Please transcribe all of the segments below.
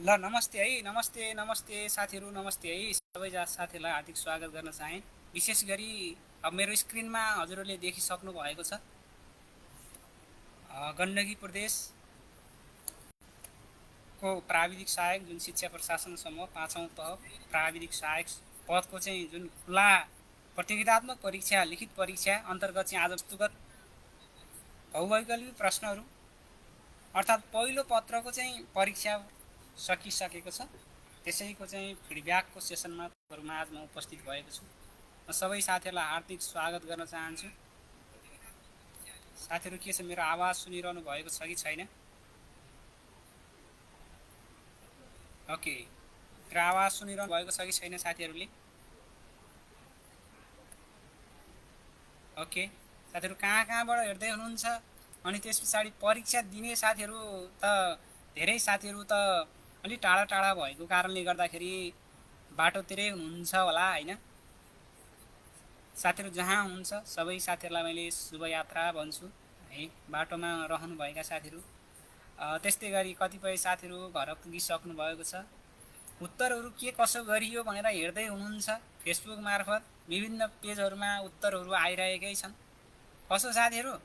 ल नमस्ते है, नमस्ते नमस्ते साथीहरू, नमस्ते है। सबै साथीहरूलाई हार्दिक स्वागत गर्न चाहे। विशेष गरी अब मेरो स्क्रिनमा हजुरहरूले देखिसक्नु भएको छ गण्डकी प्रदेशको प्राविधिक सहायक जुन शिक्षा प्रशासन समूह 5औं तह प्राविधिक सहायक पदको चाहिँ जुन खुला प्रतियोगितात्मक परीक्षा लिखित परीक्षा अन्तर्गत चाहिँ आज वस्तुगत भौगोलिक प्रश्नहरू अर्थात् पहिलो पत्रको चाहिँ परीक्षा सकिसकेको छ। त्यसैको चाहिँ फिडब्याकको सेसनमा तपाईँहरूमा आज म उपस्थित भएको छु। म सबै साथीहरूलाई हार्दिक स्वागत गर्न चाहन्छु। साथीहरू के छ, मेरो आवाज सुनिरहनु भएको छ कि छैन? ओके, मेरो आवाज सुनिरहनु भएको छ कि छैन साथीहरूले? ओके, साथीहरू कहाँ कहाँबाट हेर्दै हुनुहुन्छ? अनि त्यस पछाडि परीक्षा दिने साथीहरू त धेरै साथीहरू त अलि टाढा टाढा भएको कारणले गर्दाखेरि बाटोतिरै हुनुहुन्छ होला होइन? साथीहरू जहाँ हुनुहुन्छ सबै साथीहरूलाई मैले शुभयात्रा भन्छु है। बाटोमा रहनुभएका साथीहरू, त्यस्तै गरी कतिपय साथीहरू घर पुगिसक्नु भएको छ। उत्तरहरू के कसो गरियो भनेर हेर्दै हुनुहुन्छ फेसबुक मार्फत विभिन्न पेजहरूमा उत्तरहरू आइरहेकै छन्। कसो साथीहरू?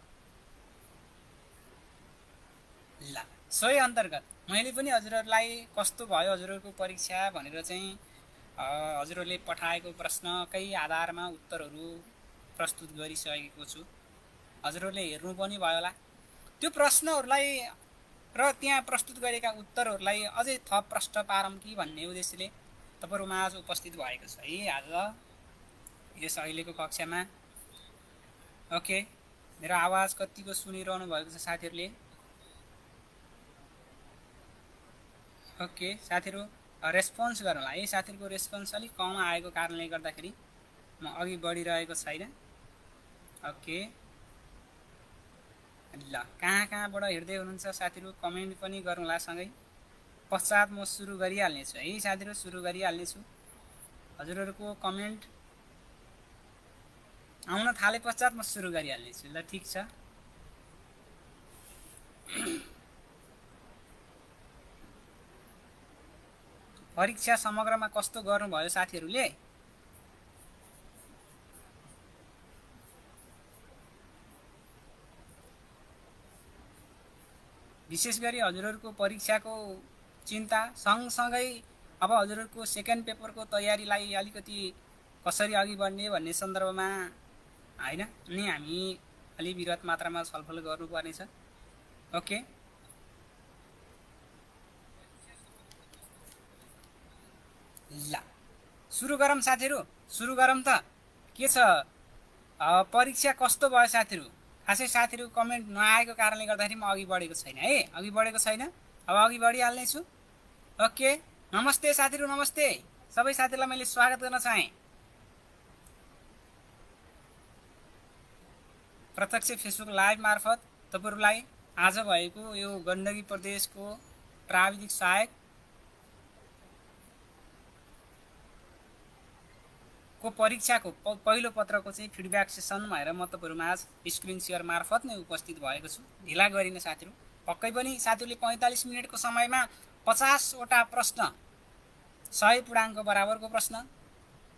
ल सोही अन्तर्गत मैले पनि हजुरहरूलाई कस्तो भयो हजुरहरूको परीक्षा भनेर चाहिँ हजुरहरूले पठाएको प्रश्नकै आधारमा उत्तरहरू प्रस्तुत गरिसकेको छु। हजुरहरूले हेर्नु पनि भयो होला त्यो प्रश्नहरूलाई र त्यहाँ प्रस्तुत गरेका उत्तरहरूलाई अझै थप प्रश्न पारौँ कि भन्ने उद्देश्यले तपाईँहरूमा आज उपस्थित भएको छ है आज यस अहिलेको कक्षामा। ओके, मेरो आवाज कतिको सुनिरहनु भएको छ साथीहरूले? ओके साथीहरू, रेस्पोन्स गरौँला है। साथीहरूको रेस्पोन्स अलिक कम आएको कारणले गर्दाखेरि म अघि बढिरहेको छैन। ओके, ल कहाँ कहाँबाट हेर्दै हुनुहुन्छ साथीहरू कमेन्ट पनि गरौँला सँगै। पश्चात म सुरु गरिहाल्नेछु है साथीहरू, सुरु गरिहाल्नेछु। हजुरहरूको कमेन्ट आउन थाले पश्चात म सुरु गरिहाल्नेछु। ल ठिक छ। परीक्षा समग्रमा कस्तो गर्नुभयो साथीहरूले? विशेष गरी हजुरहरूको परीक्षाको चिन्ता सँगसँगै अब हजुरहरूको सेकेन्ड पेपरको तयारीलाई अलिकति कसरी अघि बढ्ने भन्ने सन्दर्भमा होइन नि हामी अलि विरत मात्रामा छलफल गर्नुपर्नेछ। ओके, ल सुरु गरौँ साथीहरू, सुरु गरौँ त। के छ परीक्षा कस्तो भयो साथीहरू? खासै साथीहरू कमेन्ट नआएको कारणले गर्दाखेरि म अघि बढेको छैन है, अघि बढेको छैन। अब अघि बढिहाल्नेछु। ओके, नमस्ते साथीहरू, नमस्ते। सबै साथीहरूलाई मैले स्वागत गर्न चाहेँ। प्रत्यक्ष फेसबुक लाइभ मार्फत तपाईँहरूलाई आज भएको यो गण्डकी प्रदेशको प्राविधिक सहायक को परीक्षाको पहिलो पत्रको चाहिँ फिडब्याक सेसन भएर म तपाईँहरूमा आज स्क्रिन सेयर मार्फत नै उपस्थित भएको छु। ढिला गरिन साथीहरू, पक्कै पनि साथीहरूले 45 मिनटको समयमा 50वटा प्रश्न 100 पूर्णाङ्क बराबरको प्रश्न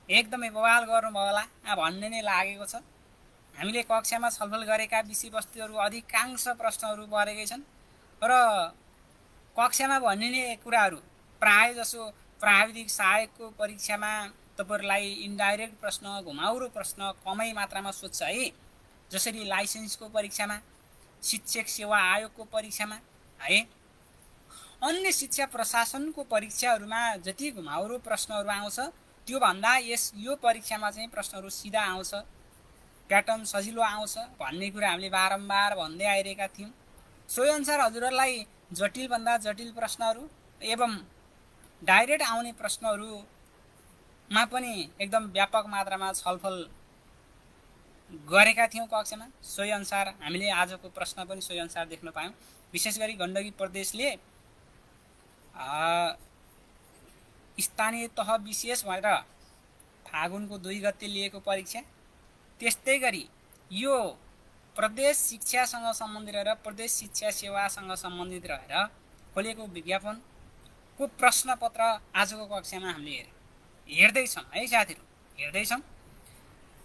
एकदमै बवाल गर्नुभयो होला भन्ने नै लागेको छ। हामीले कक्षामा छलफल गरेका विषयवस्तुहरू अधिकांश प्रश्नहरू परेकै छन् र कक्षामा भनिने कुराहरू प्राय जसो प्राविधिक सहायकको परीक्षामा तपाईँहरूलाई इन्डाइरेक्ट प्रश्न, घुमाउरो प्रश्न कमै मात्रामा सोध्छ है। जसरी लाइसेन्सको परीक्षामा, शिक्षक सेवा आयोगको परीक्षामा है, अन्य शिक्षा प्रशासनको परीक्षाहरूमा जति घुमाउरो प्रश्नहरू आउँछ त्योभन्दा यो परीक्षामा चाहिँ प्रश्नहरू सिधा आउँछ, प्याटर्न सजिलो आउँछ भन्ने कुरा हामीले बारम्बार भन्दै आइरहेका थियौँ। सोही अनुसार हजुरहरूलाई जटिलभन्दा जटिल प्रश्नहरू एवं डाइरेक्ट आउने प्रश्नहरूमा पनि एकदम व्यापक मात्रामा छलफल गरेका थियौँ कक्षामा। सोही अनुसार हामीले आजको प्रश्न पनि सोही अनुसार देख्न पायौँ। विशेष गरी गण्डकी प्रदेशले स्थानीय तह विशेष भएर फागुनको 2 गते लिएको परीक्षा, त्यस्तै गरी यो प्रदेश शिक्षासँग सम्बन्धित रहेर प्रदेश शिक्षा सेवासँग सम्बन्धित रहेर खोलेको विज्ञापन को प्रश्नपत्र आजको कक्षामा हामीले हेर्दैछौँ है साथीहरू, हेर्दैछौँ।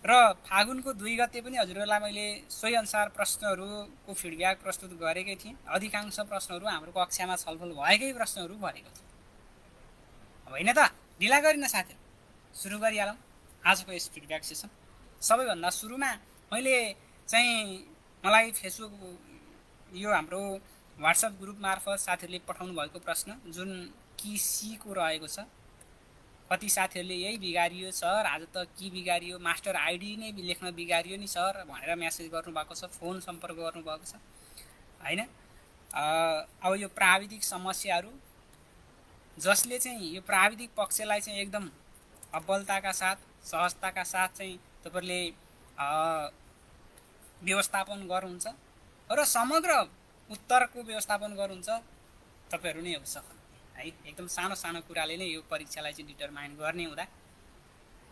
र फागुनको 2 गते पनि हजुरहरूलाई मैले सोही अनुसार प्रश्नहरूको फिडब्याक प्रस्तुत गरेकै थिएँ। अधिकांश प्रश्नहरू हाम्रो कक्षामा छलफल भएकै प्रश्नहरू भरेको थियो, होइन त? ढिला गरिन साथीहरू, सुरु गरिहालौँ आजको यस फिडब्याक सेसन। सबैभन्दा सुरुमा मैले चाहिँ मलाई फेसबुक यो हाम्रो व्हाट्सएप ग्रुप मार्फत साथीहरूले पठाउनु भएको प्रश्न जुन कि सीको रहेको छ। कति साथीहरूले यही बिगारियो सर, आज त के बिगारियो, मास्टर आइडी नै लेख्न बिगारियो नि सर भनेर मेसेज गर्नुभएको छ, फोन सम्पर्क गर्नुभएको छ, होइन? अब यो प्राविधिक समस्याहरू जसले चाहिँ यो प्राविधिक पक्षलाई चाहिँ एकदम अब्बलताका साथ, सहजताका साथ चाहिँ तपाईँहरूले व्यवस्थापन गर्नुहुन्छ र समग्र उत्तरको व्यवस्थापन गर्नुहुन्छ, तपाईँहरू नै हो सफल है। एकदम सानो सानो कुराले नै यो परीक्षालाई चाहिँ डिटरमाइन गर्ने हुँदा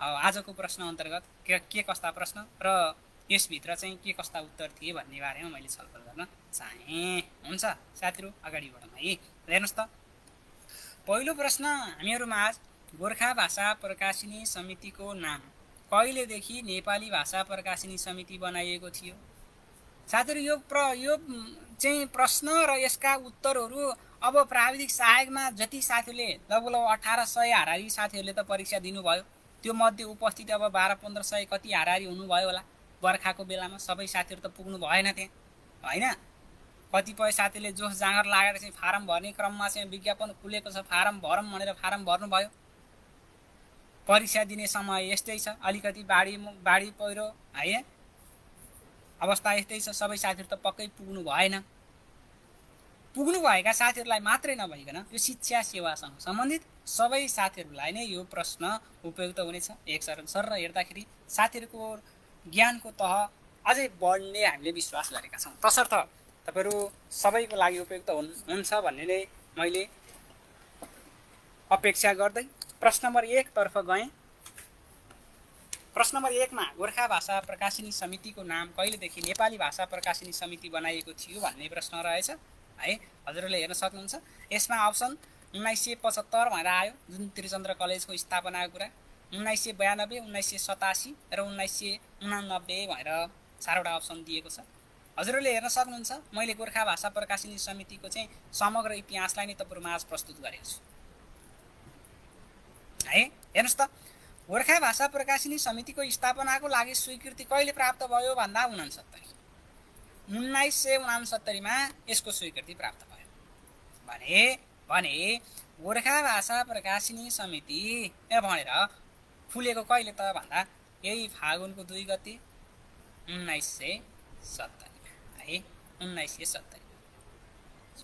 आजको प्रश्न अन्तर्गत के कस्ता प्रश्न र यसभित्र चाहिँ के कस्ता उत्तर थिए भन्ने बारेमा मैले छलफल गर्न चाहेँ। हुन्छ साथीहरू, अगाडि बढौँ है। हेर्नुहोस् त, पहिलो प्रश्न हामीहरूमा आज गोर्खा भाषा प्रकाशिनी समितिको नाम कहिलेदेखि नेपाली भाषा प्रकाशिनी समिति बनाइएको थियो? साथीहरू, यो चाहिँ प्रश्न र यसका उत्तरहरू अब प्राविधिक सहायकमा जति साथीहरूले लगभग 1800 हाराहारी साथीहरूले त परीक्षा दिनुभयो, त्यो मध्ये उपस्थित अब 1200-1500 कति हाराहारी हुनुभयो होला बर्खाको बेलामा। सबै साथीहरू त पुग्नु भएन त्यहाँ, होइन? कतिपय साथीले जोस जाँगर लागेर चाहिँ फारम भर्ने क्रममा चाहिँ विज्ञापन खुलेको छ फारम भरौँ भनेर फारम भर्नुभयो। परीक्षा दिने समय यस्तै छ, अलिकति बाढी पहिरो होइन अवस्था यस्तै छ। सबै साथीहरू त पक्कै पुग्नु भएन। पुग्नुभएका साथीहरूलाई मात्रै नभइकन यो शिक्षा सेवासँग सम्बन्धित सबै साथीहरूलाई नै यो प्रश्न उपयुक्त हुनेछ। एक सर हेर्दाखेरि साथीहरूको ज्ञानको तह अझै बढ्ने हामीले विश्वास गरेका छौँ। तसर्थ तपाईँहरू सबैको लागि उपयुक्त हुन्छ भन्ने नै मैले अपेक्षा गर्दै प्रश्न नम्बर 1 तर्फ गएँ। प्रश्न नम्बर 1 मा गोर्खा भाषा प्रकाशिनी समितिको नाम कहिलेदेखि नेपाली भाषा प्रकाशिनी समिति बनाइएको थियो भन्ने प्रश्न रहेछ है। हजुरहरूले हेर्न सक्नुहुन्छ, यसमा अप्सन 1975 भनेर आयो, जुन त्रिचन्द्र कलेजको स्थापनाको कुरा, 1992, 1987 र 1989 भनेर 4वटा अप्सन दिएको छ। हजुरहरूले हेर्न सक्नुहुन्छ, मैले गोर्खा भाषा प्रकाशिनी समितिको चाहिँ समग्र इतिहासलाई नै तपाईँहरूमा आज प्रस्तुत गरेको छु है। हेर्नुहोस् त, गोर्खा भाषा प्रकाशिनी समितिको स्थापनाको लागि स्वीकृति कहिले प्राप्त भयो भन्दा 1969 मा यसको स्वीकृति प्राप्त भयो भने गोर्खा भाषा प्रकाशिनी समिति भनेर फुलेको कहिले त भन्दा यही फागुनको 2 गते 1970 है। 1970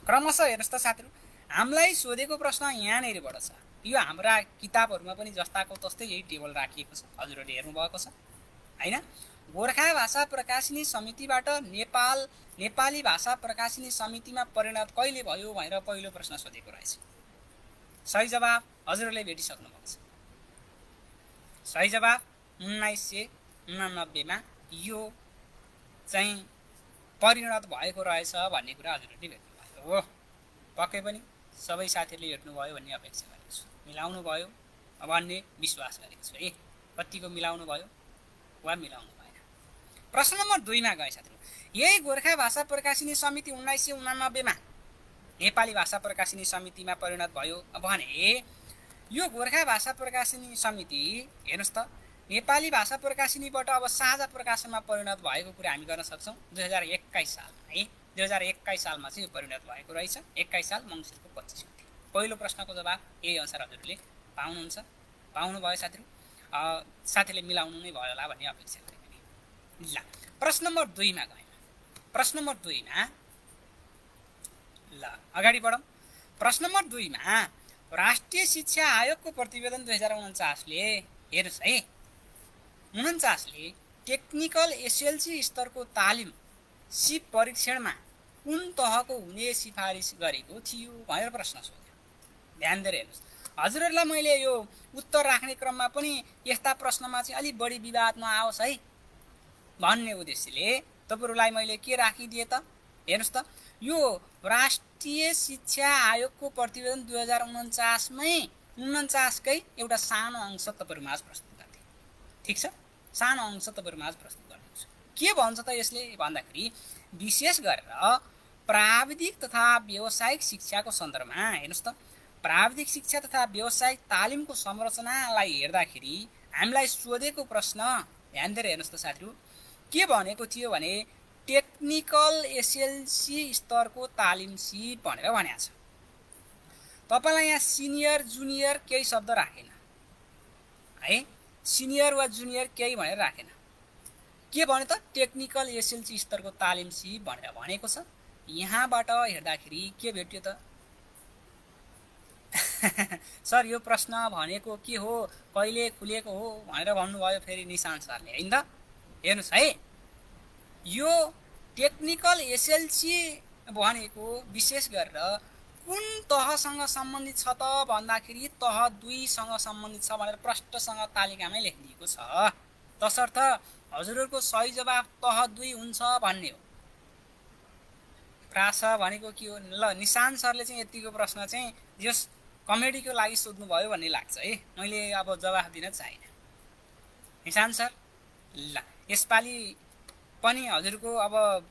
क्रमशः हेर्नुहोस् त साथीहरू, हामीलाई सोधेको प्रश्न यहाँनिरबाट छ। यो हाम्रा किताबहरूमा पनि जस्ताको तस्तै यही टेबल राखिएको छ, हजुरहरूले हेर्नुभएको छ होइन? गोर्खा भाषा प्रकाशिनी समितिबाट नेपाली भाषा प्रकाशिनी समितिमा परिणत कहिले भयो भनेर पहिलो प्रश्न सोधेको रहेछ। सही जवाब हजुरहरूले भेटिसक्नु भएको छ। सही जवाब 1989 मा यो चाहिँ परिणत भएको रहेछ भन्ने कुरा हजुरहरूले भेट्नुभयो हो। पक्कै पनि सबै साथीहरूले हेर्नुभयो भन्ने अपेक्षा गरेको छु, मिलाउनु भयो भन्ने विश्वास गरेको छु है। कतिको मिलाउनु भयो वा मिलाउनु भएन? प्रश्न नम्बर 2 मा गए साथीहरू, यही गोर्खा भाषा प्रकाशिनी समिति 1989 मा नेपाली भाषा प्रकाशिनी समितिमा परिणत भयो भने यो गोर्खा भाषा प्रकाशिनी समिति हेर्नुहोस् त, नेपाली भाषा प्रकाशिनीबाट अब साझा प्रकाशनमा परिणत भएको कुरा हामी गर्न सक्छौँ 2021 सालमा है। 2021 सालमा चाहिँ यो परिणत भएको रहेछ। 21 साल मङ्सिरको 25 गते। पहिलो प्रश्नको जवाब यही अनुसार हजुरहरूले पाउनुभयो साथीहरू। साथीले मिलाउनु नै भयो होला भन्ने अपेक्षा गरेको नि। ल, प्रश्न नम्बर 2 मा गयौँ। प्रश्न नम्बर 2 मा ल अगाडि बढौँ। प्रश्न नम्बर 2 मा राष्ट्रिय शिक्षा आयोगको प्रतिवेदन 2049 ले हेर्नुहोस् है, 49 ले टेक्निकल एसएलसी स्तरको तालिम सिप परीक्षणमा कुन तहको हुने सिफारिस गरेको थियो भनेर प्रश्न सोध्यो। ध्यान दिएर हेर्नुहोस्, हजुरहरूलाई मैले यो उत्तर राख्ने क्रममा पनि यस्ता प्रश्नमा चाहिँ अलि बढी विवाद नआओस् है भन्ने उद्देश्यले तपाईँहरूलाई मैले के राखिदिएँ त? हेर्नुहोस् त, यो राष्ट्रिय शिक्षा आयोगको प्रतिवेदन 2049मै 49कै एउटा सानो अंश तपाईँहरूमाझ प्रस्तुत गर्थे। ठिक छ, सानो अंश तपाईँहरूमाझ प्रस्तुत गर्दैछु। के भन्छ त यसले भन्दाखेरि विशेष गरेर प्राविधिक तथा व्यावसायिक शिक्षाको सन्दर्भमा हेर्नुहोस् त, प्राविधिक शिक्षा तथा व्यावसायिक तालिमको संरचनालाई हेर्दाखेरि हामीलाई सोधेको प्रश्न ध्यान दिएर हेर्नुहोस् त साथीहरू, के भनेको थियो भने टेक्निकल एसएलसी स्तरको तालिम सिप भनेर भनेको छ। तपाईँलाई यहाँ सिनियर जुनियर केही शब्द राखेन है, सिनियर वा जुनियर केही भनेर राखेन। के भन्यो त टेक्निकल एसएलसी स्तरको तालिम सिप भनेर भनेको छ। यहाँबाट हेर्दाखेरि के भेट्यो त सर यो प्रश्न भनेको के हो, कहिले खुलेको हो भनेर भन्नुभयो फेरि निशान्त सरले, हैन त। हेर्नुहोस् है, यो टेक्निकल एसएलसी भनेको विशेष गरेर कुन तहसँग सम्बन्धित छ त भन्दाखेरि तह 2 सँग सम्बन्धित छ भनेर प्रष्टसँग तालिकामै लेखिदिएको छ। तसर्थ हजुरहरूको सही जवाफ तह 2 हुन्छ भन्ने हो। प्रास भनेको के हो ल, निशान्त सरले चाहिँ यतिको प्रश्न चाहिँ यस कमेडीको लागि सोध्नुभयो भन्ने लाग्छ है, मैले अब जवाफ दिन चाहिनँ। निशान्त सर ल, यसपालि पनि हजुरको अब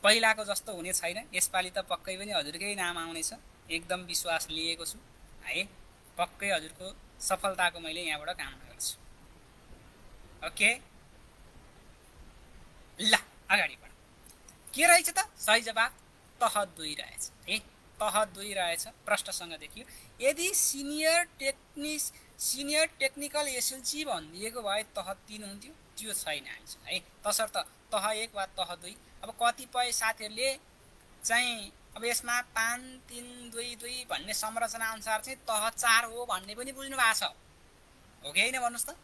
पहिलाको जस्तो हुने छैन, यसपालि त पक्कै पनि हजुरकै नाम आउनेछ, एकदम विश्वास लिएको छु है। पक्कै हजुरको सफलताको मैले यहाँबाट कामना गर्छु। ओके ल, अगाडि बढ। के रहेछ त सही जवाफ तह 2 रहेछ है, तह 2 रहेछ। प्रश्नसँग देखियो यदि सिनियर टेक्निकल एसएलसी भनिदिएको भए तह 3 हुन्थ्यो, त्यो छैन हामीसँग है। तसर्थ तह 1 वा तह 2। अब कतिपय साथीहरूले चाहिँ अब यसमा 5 3 2 2 भन्ने संरचना अनुसार चाहिँ तह 4 हो भन्ने पनि बुझ्नु भएको छ, हो कि होइन भन्नुहोस् त।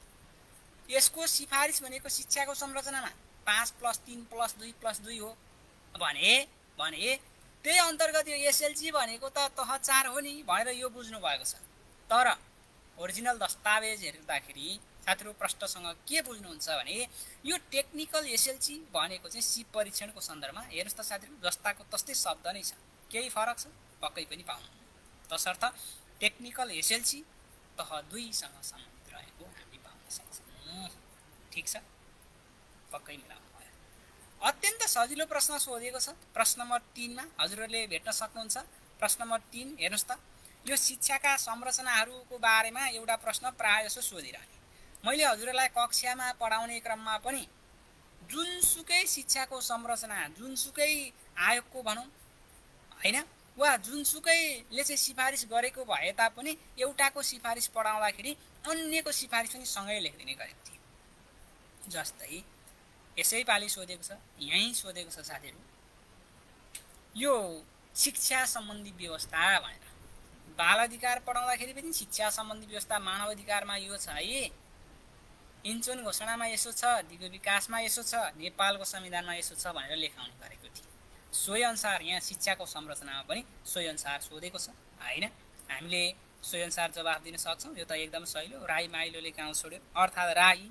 यसको सिफारिस भनेको शिक्षाको संरचनामा 5 + 3 + 2 + 2 हो भने त्यही अन्तर्गत यो एसएलसी भनेको त तह 4 हो नि भनेर यो बुझ्नु भएको छ। तर ओरिजिनल दस्तावेज हेर्दाखेरि साथीहरू प्रश्नसँग के बुझ्नुहुन्छ भने यो टेक्निकल एसएलसी भनेको चाहिँ सिप परीक्षणको सन्दर्भमा हेर्नुहोस् त साथीहरू, जस्ताको तस्तै शब्द नै छ, केही फरक छ पक्कै पनि पाउनु। तसर्थ टेक्निकल एसएलसी तह 2 सँग सम्बन्धित रहेको हामी पाउन सक्छौँ। ठिक छ, पक्कै मिलाउनु भयो। अत्यन्त सजिलो प्रश्न सोधेको छ प्रश्न नम्बर 3 मा, हजुरहरूले भेट्न सक्नुहुन्छ। प्रश्न नम्बर 3 हेर्नुहोस् त, यो शिक्षाका संरचनाहरूको बारेमा एउटा प्रश्न प्रायःजसो सोधिरहने। मैले हजुरहरूलाई कक्षामा पढाउने क्रममा पनि जुनसुकै शिक्षाको संरचना, जुनसुकै आयोगको भनौँ हैन, वा जुनसुकैले चाहिँ सिफारिस गरेको भए तापनि एउटाको सिफारिस पढाउँदाखेरि अन्यको सिफारिस पनि सँगै लेखिदिने गरेको थिएँ। जस्तै यसै पालि सोधेको छ, यहीँ सोधेको छ साथीहरू, यो शिक्षा सम्बन्धी व्यवस्था भनेर। बाल अधिकार पढाउँदाखेरि पनि शिक्षा सम्बन्धी व्यवस्था मानव अधिकारमा यो छ है, इन्चोन घोषणामा यसो छ, दिगो विकासमा यसो छ, नेपालको संविधानमा यसो छ भनेर लेखाउने गरेको थिएँ। सोही अनुसार यहाँ शिक्षाको संरचनामा पनि सोही अनुसार सोधेको छ हैन। हामीले सोही अनुसार जवाफ दिन सक्छौँ। यो त एकदम सहिलो, राई माइलोले गाउँ छोड्यो अर्थात् राई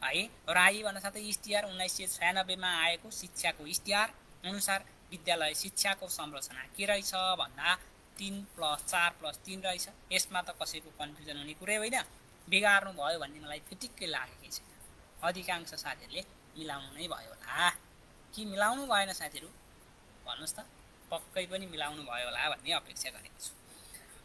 है। राई भन्न साथै इस्तिहार 1996 मा आएको शिक्षाको इस्तिहार अनुसार विद्यालय शिक्षाको संरचना के रहेछ भन्दा 3 + 4 + 3 रहेछ। यसमा त कसैको कन्फ्युजन हुने कुरै होइन, बिगार्नु भयो भन्ने मलाई फिटिक्कै लागेकै छैन। अधिकांश साथीहरूले मिलाउनु नै भयो होला कि मिलाउनु भएन साथीहरू भन्नुहोस् त, पक्कै पनि मिलाउनु भयो होला भन्ने अपेक्षा गरेको छु।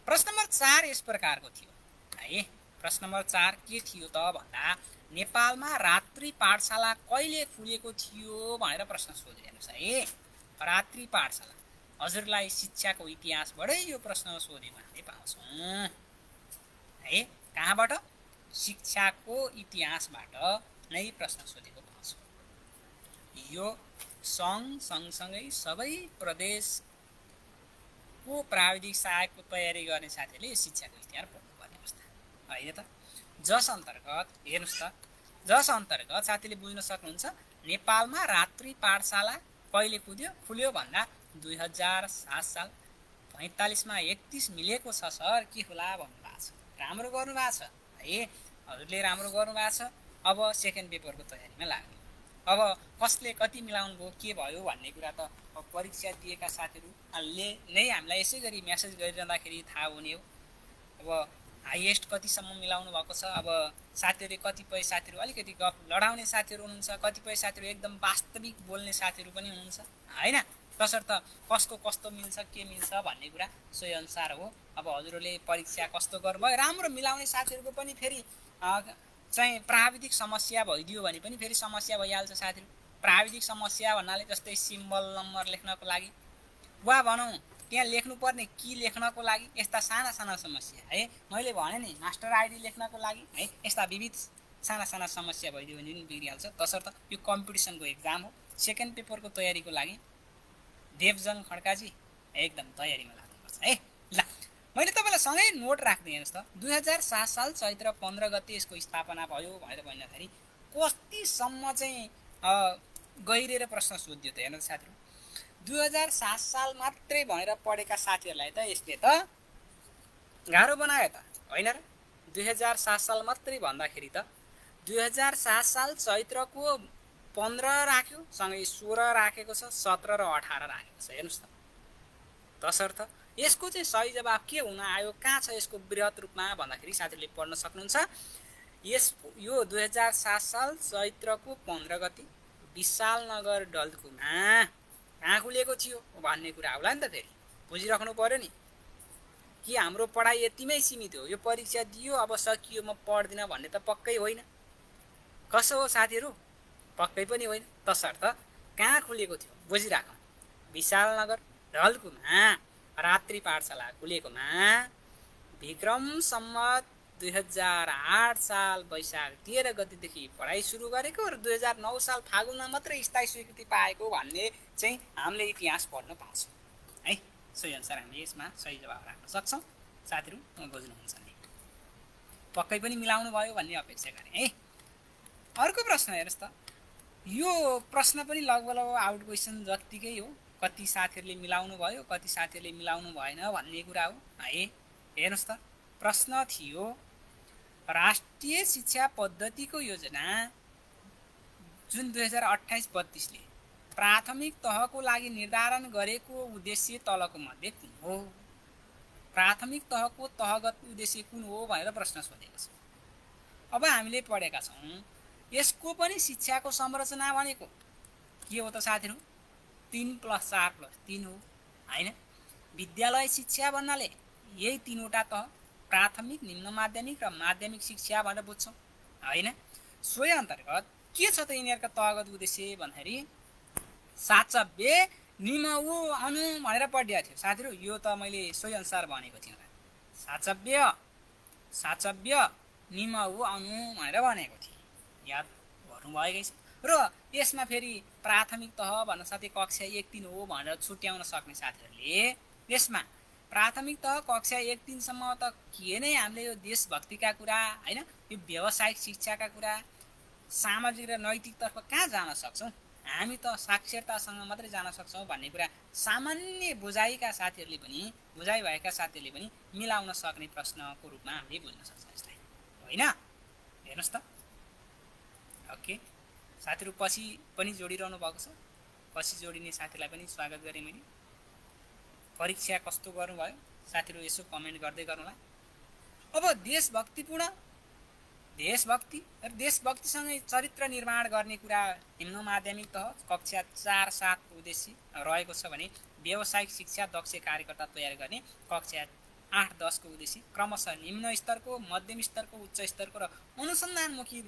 प्रश्न नम्बर 4 यस प्रकारको थियो है। प्रश्न नम्बर 4 के थियो त भन्दा नेपालमा रात्रि पाठशाला कहिले खुलेको थियो भनेर प्रश्न सोधे। हेर्नुहोस् है, रात्रि पाठशाला हजुरलाई शिक्षाको इतिहासबाटै यो प्रश्न सोधेको हामीले पाउँछौँ है। कहाँबाट? शिक्षाको इतिहासबाट नै प्रश्न सोधेको पाउँछौँ। यो सँगसँगै सबै प्रदेशको प्राविधिक सहायकको तयारी गर्ने साथीहरूले शिक्षाको इतिहास पढ्नुपर्ने अवस्था होइन त। जस अन्तर्गत हेर्नुहोस् त, जस अन्तर्गत साथीले बुझ्न सक्नुहुन्छ नेपालमा रात्रि पाठशाला कहिले खुल्यो भन्दा 2007 साल 45 मा 31 मिलेको छ सर, के होला भन्नुभएको छ। राम्रो गर्नुभएको छ है, हजुरले राम्रो गर्नुभएको छ। अब सेकेन्ड पेपरको तयारीमा लाग्नु अब कसले कति मिलाउनु भयो के भयो भन्ने कुरा त अब परीक्षा दिएका साथीहरूले नै हामीलाई यसै गरी मेसेज गरिरहँदाखेरि थाहा हुने हो। अब हाइएस्ट कतिसम्म मिलाउनु भएको छ। अब साथीहरूले कतिपय साथीहरू अलिकति गफ लडाउने साथीहरू हुनुहुन्छ, कतिपय साथीहरू एकदम वास्तविक बोल्ने साथीहरू पनि हुनुहुन्छ होइन। तसर्थ कसको कस्तो मिल्छ के मिल्छ भन्ने कुरा सोही अनुसार हो। अब हजुरहरूले परीक्षा कस्तो गर्नुभयो, राम्रो मिलाउने साथीहरूको पनि फेरि चाहिँ प्राविधिक समस्या भइदियो भने पनि फेरि समस्या भइहाल्छ साथीहरू। प्राविधिक समस्या भन्नाले जस्तै सिम्बल नम्बर लेख्नको लागि वा भनौँ त्यहाँ लेख्नुपर्ने की लेख्नको लागि यस्ता साना साना समस्या है, मैले भने नि मास्टर आइडी लेख्नको लागि है, यस्ता विविध साना साना समस्या भइदियो भने पनि बिग्रिहाल्छ। तसर्थ यो कम्पिटिसनको एक्जाम हो। सेकेन्ड पेपरको तयारीको लागि देवजन खड्काजी एकदम तयारीमा लाग्नुपर्छ है। ल मैले तपाईँलाई सँगै नोट राख्दै हेर्नुहोस् त, 2007 साल चैत्र 15 गते यसको स्थापना भयो भनेर भन्दाखेरि कतिसम्म चाहिँ गहिरेर प्रश्न सोधियो त हेर्नुहोस् साथीहरू। 2007 साल मात्रै भनेर पढेका साथीहरूलाई त यसले त गाह्रो बनायो त होइन र। 2007 साल मात्रै भन्दाखेरि त 2007 साल चैत्रको 15 राख्यो, सँगै 16 राखेको छ, 17 र 18 राखेको छ हेर्नुहोस् त। तसर्थ यसको चाहिँ सही जवाब के हुन आयो, कहाँ छ यसको वृहत रूपमा भन्दाखेरि साथीहरूले पढ्न सक्नुहुन्छ। यो 2007 साल चैत्रको 15 गते विशालनगर डल्कुमा कहाँ खुलेको थियो भन्ने कुरा होला नि त। फेरि बुझिराख्नु पर्यो नि कि हाम्रो पढाइ यतिमै सीमित हो, यो परीक्षा दियो अब सकियो म पढ्दिनँ भन्ने त पक्कै होइन। कसो हो साथीहरू, पक्कै पनि होइन। तसर्थ कहाँ खुलेको थियो बुझिराखौँ। विशालनगर डल्कुमा रात्रि पाठशाला खुलेकोमा विक्रम सम्मत 2008 साल वैशाख 13 गतेदेखि पढाइ सुरु गरेको र 2009 साल फागुनमा मात्रै स्थायी स्वीकृति पाएको भन्ने चाहिँ हामीले इतिहास पढ्न पाउँछौँ है। सोही अनुसार हामीले यसमा सही जवाब राख्न सक्छौँ। साथीहरू बुझ्नुहुन्छ नि, पक्कै पनि मिलाउनु भयो भन्ने अपेक्षा गरेँ है। अर्को प्रश्न हेर्नुहोस् त, यो प्रश्न पनि लगभग आउट क्वेसन जत्तिकै हो। कति साथीहरूले मिलाउनु भयो कति साथीहरूले मिलाउनु भएन भन्ने कुरा हो है। हेर्नुहोस् त, प्रश्न थियो राष्ट्रिय शिक्षा पद्धतिको योजना जुन 2028-32ले प्राथमिक तहको लागि निर्धारण गरेको उद्देश्य तलको मध्ये कुन हो। प्राथमिक तहको तहगत उद्देश्य कुन हो भनेर प्रश्न सोधेको छ। अब हामीले पढेका छौँ यसको पनि शिक्षाको संरचना भनेको के हो त साथीहरू, 3 + 4 + 3 हो होइन। विद्यालय शिक्षा भन्नाले यही 3वटा तह, प्राथमिक निम्न माध्यमिक र माध्यमिक शिक्षा भनेर बुझ्छौँ होइन। सोही अन्तर्गत के छ त यिनीहरूका तहगत उद्देश्य भन्दाखेरि साचव्य निमउ अनु भनेर पढिएको थियो साथीहरू। यो त मैले सोही अनुसार भनेको थिएँ। साचव्य निमउ अनु भनेर भनेको थिएँ, याद गर्नुभएकै छ। र यसमा फेरि प्राथमिक तह भन्न साथै कक्षा 1-3 हो भनेर छुट्याउन सक्ने साथीहरूले यसमा प्राथमिक तह कक्षा 1-3 सम्म त के नै हामीले यो देशभक्तिका कुरा होइन, यो व्यावसायिक शिक्षाका कुरा, सामाजिक र नैतिकतर्फ कहाँ जान सक्छौँ, हामी त साक्षरतासँग मात्रै जान सक्छौँ भन्ने कुरा सामान्य बुझाइका साथीहरूले पनि, बुझाइ भएका साथीहरूले पनि मिलाउन सक्ने प्रश्नको रूपमा हामीले बुझ्न सक्छौँ यसलाई होइन। हेर्नुहोस् त, ओके साथीहरू पछि पनि जोडिरहनु भएको छ। पछि जोडिने साथीलाई पनि स्वागत गरेँ मैले। परीक्षा कस्तो गर्नुभयो साथीहरू यसो कमेन्ट गर्दै गर्नुला। अब देशभक्तिपूर्ण देशभक्ति र देशभक्तिसँगै चरित्र निर्माण गर्ने कुरा निम्न माध्यमिक तह कक्षा 4-7 उद्देश्य रहेको छ भने व्यावसायिक शिक्षा दक्ष कार्यकर्ता तयार गर्ने कक्षा 8-10 को उद्देश्य क्रमशः निम्न स्तरको, मध्यम स्तरको, उच्च स्तरको र अनुसन्धानमुखी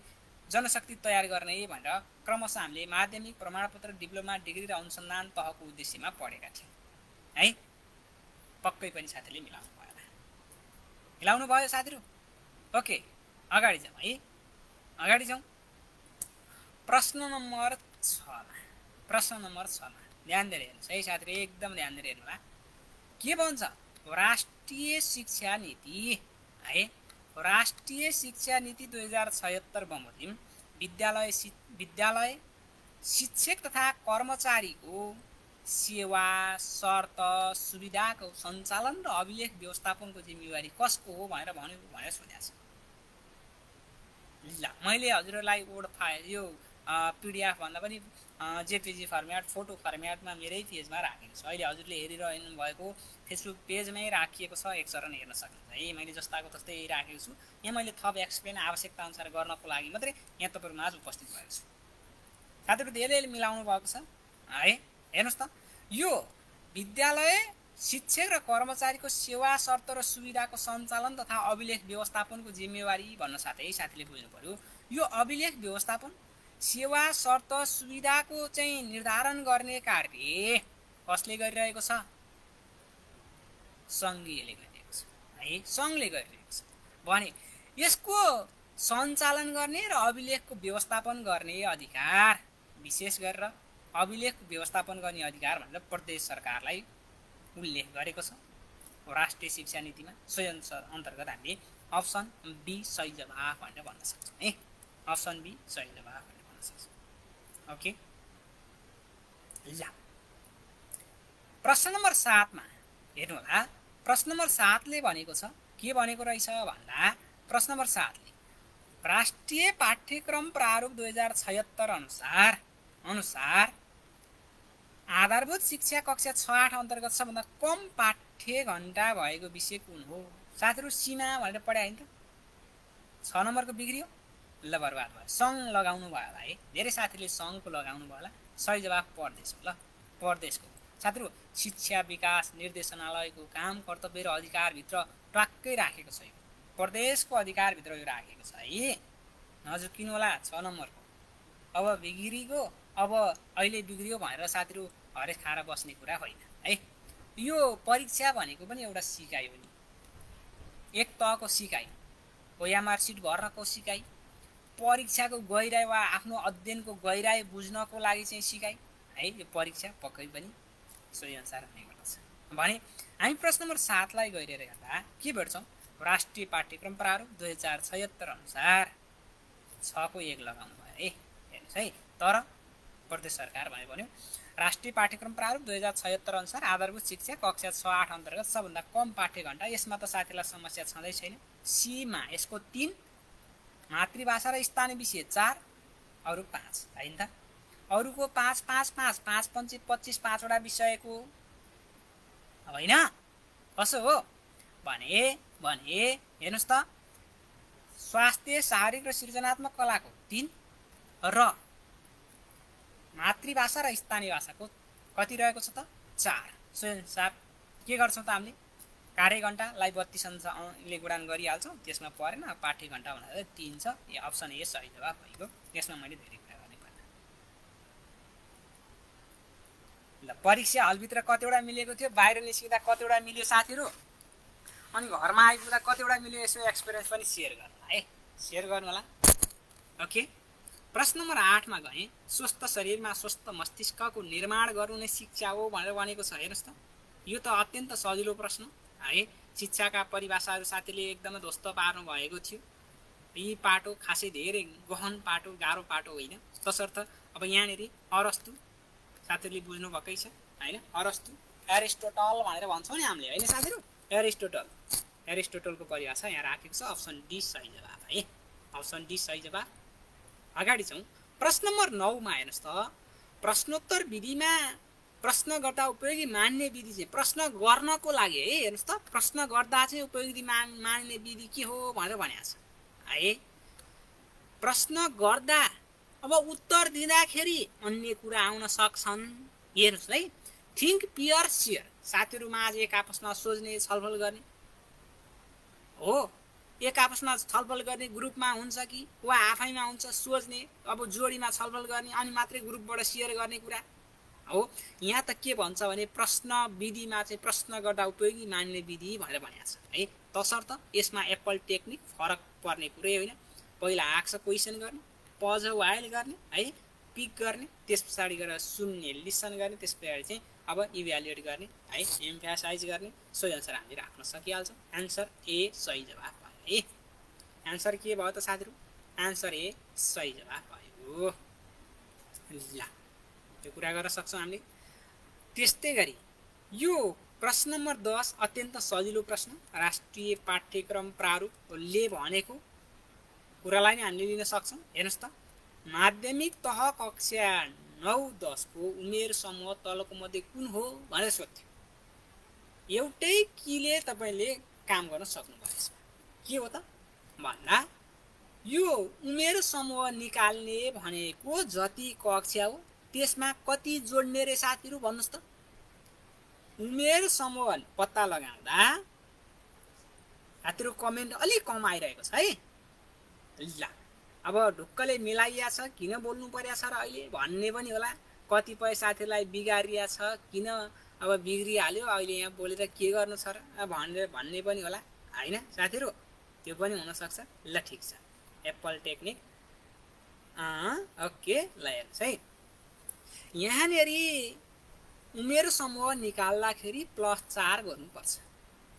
जनशक्ति तयार गर्ने भनेर क्रमशः हामीले माध्यमिक, प्रमाणपत्र, डिप्लोमा, डिग्री र अनुसन्धान तहको उद्देश्यमा पढेका थियौँ है। पक्कै पनि साथीहरूले मिलाउनु भयो साथीहरू। ओके अगाडि जाउँ है, अगाडि जाउँ। प्रश्न नम्बर 6मा ध्यान दिएर हेर्नुहोस् है साथीहरू, एकदम ध्यान दिएर हेर्नु होला। के भन्छ, राष्ट्रिय शिक्षा नीति है, राष्ट्रिय शिक्षा नीति 2076 बमोजिम विद्यालय शिक्षक तथा कर्मचारीको सेवा, शर्त, सुविधाको सञ्चालन र अभिलेख व्यवस्थापनको जिम्मेवारी कसको हो भनेर सोधेको छ। ल मैले हजुरहरूलाई यो पिडिएफ भन्दा पनि जेपिजी फर्मेट फोटो फर्मेटमा मेरै पेजमा राखेको छु। अहिले हजुरले हेरिरहनु भएको फेसबुक पेजमै राखिएको छ, एक चरण हेर्न सक्नुहुन्छ है। मैले जस्ताको तस्तै राखेको छु। यहाँ मैले थप एक्सप्लेन आवश्यकता अनुसार गर्नको लागि मात्रै यहाँ तपाईँहरू माझ उपस्थित भएको छु। साथीहरू धेरैले मिलाउनु भएको छ है। हेर्नुहोस् त, यो विद्यालय शिक्षक र कर्मचारीको सेवा शर्त र सुविधाको सञ्चालन तथा अभिलेख व्यवस्थापनको जिम्मेवारी भन्न साथै साथीले बुझ्नु पर्यो। यो अभिलेख व्यवस्थापन सेवा शर्त सुविधाको चाहिँ निर्धारण गर्ने कार्य कसले गरिरहेको छ? सङ्घीयले गरिरहेको छ है, सङ्घले गरिरहेको छ भने यसको सञ्चालन गर्ने र अभिलेखको व्यवस्थापन गर्ने अधिकार, विशेष गरेर अभिलेखको व्यवस्थापन गर्ने अधिकार भनेर प्रदेश सरकारलाई उल्लेख गरेको छ राष्ट्रिय शिक्षा नीतिमा। सोही अन्तर्गत हामीले अप्सन बी सही जवाफ भनेर भन्न सक्छौँ है। अप्सन बी सही जवाफ भनेर भन्न सक्छौँ। ओके, ल प्रश्न नम्बर 7 मा हेर्नु होला। प्रश्न नम्बर 7 ले भनेको छ, के भनेको रहेछ भन्दा प्रश्न नम्बर 7 ले राष्ट्रिय पाठ्यक्रम प्रारूप 2076 अनुसार आधारभूत शिक्षा कक्षा 6-8 अन्तर्गत सबभन्दा कम पाठ्य घण्टा भएको विषय कुन हो? साथीहरू सीमा भनेर पढायो नि त, 6 नम्बरको बिग्रियो, ल बर्बाद भयो। सङ्घ लगाउनु भयो होला है, धेरै साथीले सङ्घको लगाउनु भयो होला। सही जवाफ प्रदेश हो। ल प्रदेशको साथीहरू शिक्षा विकास निर्देशनालयको काम कर्तव्य र अधिकारभित्र टक्कै राखेको छ। प्रदेशको अधिकारभित्र यो राखेको छ है। हजुर किन होला 6 नम्बरको। अब बिग्रिगयो, अब अहिले बिग्रियो भनेर साथीहरू हरेस खाएर बस्ने कुरा होइन है। यो परीक्षा भनेको पनि एउटा सिकाइ हो नि, एक तहको सिकाइ, ओएमआर सिट भर्नको सिकाइ, परीक्षाको गहिराई वा आफ्नो अध्ययनको गहिराई बुझ्नको लागि चाहिँ सिकाइ है। यो परीक्षा पक्कै पनि सोही अनुसार हुने गर्दछ भने हामी प्रश्न नम्बर 7 लाई गइरहेर हेर्दा के भेट्छौँ? राष्ट्रिय पाठ्यक्रम प्रारूप 2076 अनुसार 6 को 1 लगाउनु भयो है। हेर्नुहोस् है, तर प्रदेश सरकार भन्यो राष्ट्रिय पाठ्यक्रम प्रारूप 2076 अनुसार आधारभूत शिक्षा कक्षा 6-8 अन्तर्गत सबभन्दा कम पाठ्य घण्टा। यसमा त साथीलाई समस्या छँदै छैन। सीमा यसको 3, मातृभाषा र स्थानीय विषय 4, अरू 5 होइन त। अरूको 5 5 5 5 5 25 5वटा विषयको होइन, कसो हो भने हेर्नुहोस् त, स्वास्थ्य शारीरिक र सृजनात्मक कलाको 3 र मातृभाषा र स्थानीय भाषाको कति रहेको छ त? 4। सो अनुसार के गर्छौँ त हामीले? कार्य घण्टालाई 32ले गुणान गरिहाल्छौँ, त्यसमा परेन। पाठ्य घण्टा भनेर 3 छ। यो अप्सन ए सही जवाफ भएको। यसमा मैले धेरै कुरा गर्ने पर्दैन। ल परीक्षा हलभित्र कतिवटा मिलेको थियो, बाहिर निस्किँदा कतिवटा मिल्यो साथीहरू, अनि घरमा आइपुग्दा कतिवटा मिल्यो, यसो एक्सपिरियन्स पनि सेयर गर्नु है, सेयर गर्नु होला। ओके, प्रश्न नम्बर 8 मा गएँ। स्वस्थ शरीरमा स्वस्थ मस्तिष्कको निर्माण गर्नु नै शिक्षा हो भनेर भनेको छ। हेर्नुहोस् त, यो त अत्यन्त सजिलो प्रश्न है। शिक्षाका परिभाषाहरू साथीले एकदमै ध्वस्त पार्नु भएको थियो। यी पाटो खासै धेरै गहन पाटो, गाह्रो पाटो होइन। तसर्थ अब यहाँनिर अरस्तु साथीले बुझ्नु भएकै छ होइन। अरस्तु एरिस्टोटल भनेर भन्छौँ नि हामीले होइन साथीहरू, एरिस्टोटलको परिभाषा यहाँ राखेको छ। अप्सन डी सही जवाफ है। अप्सन डी सही जवाफ। अगाडि छौँ प्रश्न नम्बर 9 मा। हेर्नुहोस् त, प्रश्नोत्तर विधिमा प्रश्न गर्दा उपयोगी मान्ने विधि चाहिँ प्रश्न गर्नको लागि है। हेर्नुहोस् त, प्रश्न गर्दा चाहिँ उपयोगी मान्ने विधि के हो भनेर भनेको छ है। प्रश्न गर्दा अब उत्तर दिँदाखेरि अन्य कुरा आउन सक्छन्। हेर्नुहोस् है, थिङ्क पियर सेयर, साथीहरूमा आज एक आपसमा सोच्ने छलफल गर्ने हो। एक आपसमा छलफल गर्ने ग्रुपमा हुन्छ कि वा आफैमा हुन्छ सोच्ने, अब जोडीमा छलफल गर्ने अनि मात्रै ग्रुपबाट सेयर गर्ने कुरा हो। यहाँ त के भन्छ भने प्रश्न विधिमा चाहिँ प्रश्न गर्दा उपयोगी मान्ने विधि भनेर भनेको छ है। तसर्थ यसमा एप्पल टेक्निक फरक पर्ने कुरै होइन। पहिला आक्स क्वेसन गर्ने, पज वाइल गर्ने है, पिक गर्ने, त्यस पछाडि गएर सुन्ने लिसन गर्ने, त्यस पछाडि चाहिँ अब इभ्यालुएट गर्ने है, एम्फासाइज गर्ने। सोही अनुसार हामीले राख्न सकिहाल्छौँ। एन्सर ए सही जवाफ भयो है। एन्सर के भयो त साथीहरू? एन्सर ए सही जवाफ भयो। ल त्यो कुरा गर्न सक्छौँ हामीले। त्यस्तै गरी यो प्रश्न नम्बर 10 अत्यन्त सजिलो प्रश्न। राष्ट्रिय पाठ्यक्रम प्रारूपले भनेको कुरालाई नै हामीले लिन सक्छौँ। हेर्नुहोस् त, माध्यमिक तह कक्षा 9-10 को उमेर समूह तलको मध्ये कुन हो भनेर सोध्थ्यो। एउटै किले तपाईँले काम गर्न सक्नुभयो यसमा। के हो त भन्दा यो उमेर समूह निकाल्ने भनेको जति कक्षा हो त्यसमा कति जोड्ने रे साथीहरू भन्नुहोस् त। उमेर समूह पत्ता लगाउँदा साथीहरू कमेन्ट अलिक कम आइरहेको छ है। ल अब ढुक्कले मिलाइया छ, किन बोल्नु पर्या छ र अहिले भन्ने पनि होला। कतिपय साथीहरूलाई बिगारिया छ, किन अब बिग्रिहाल्यो अहिले यहाँ बोलेर के गर्नु छ र भनेर भन्ने पनि होला होइन साथीहरू, त्यो पनि हुनसक्छ। ल ठिक छ, एप्पल टेक्निक ओके। ल हेर्नुहोस् है, यहाँनिर उमेर समूह निकाल्दाखेरि +4 गर्नुपर्छ।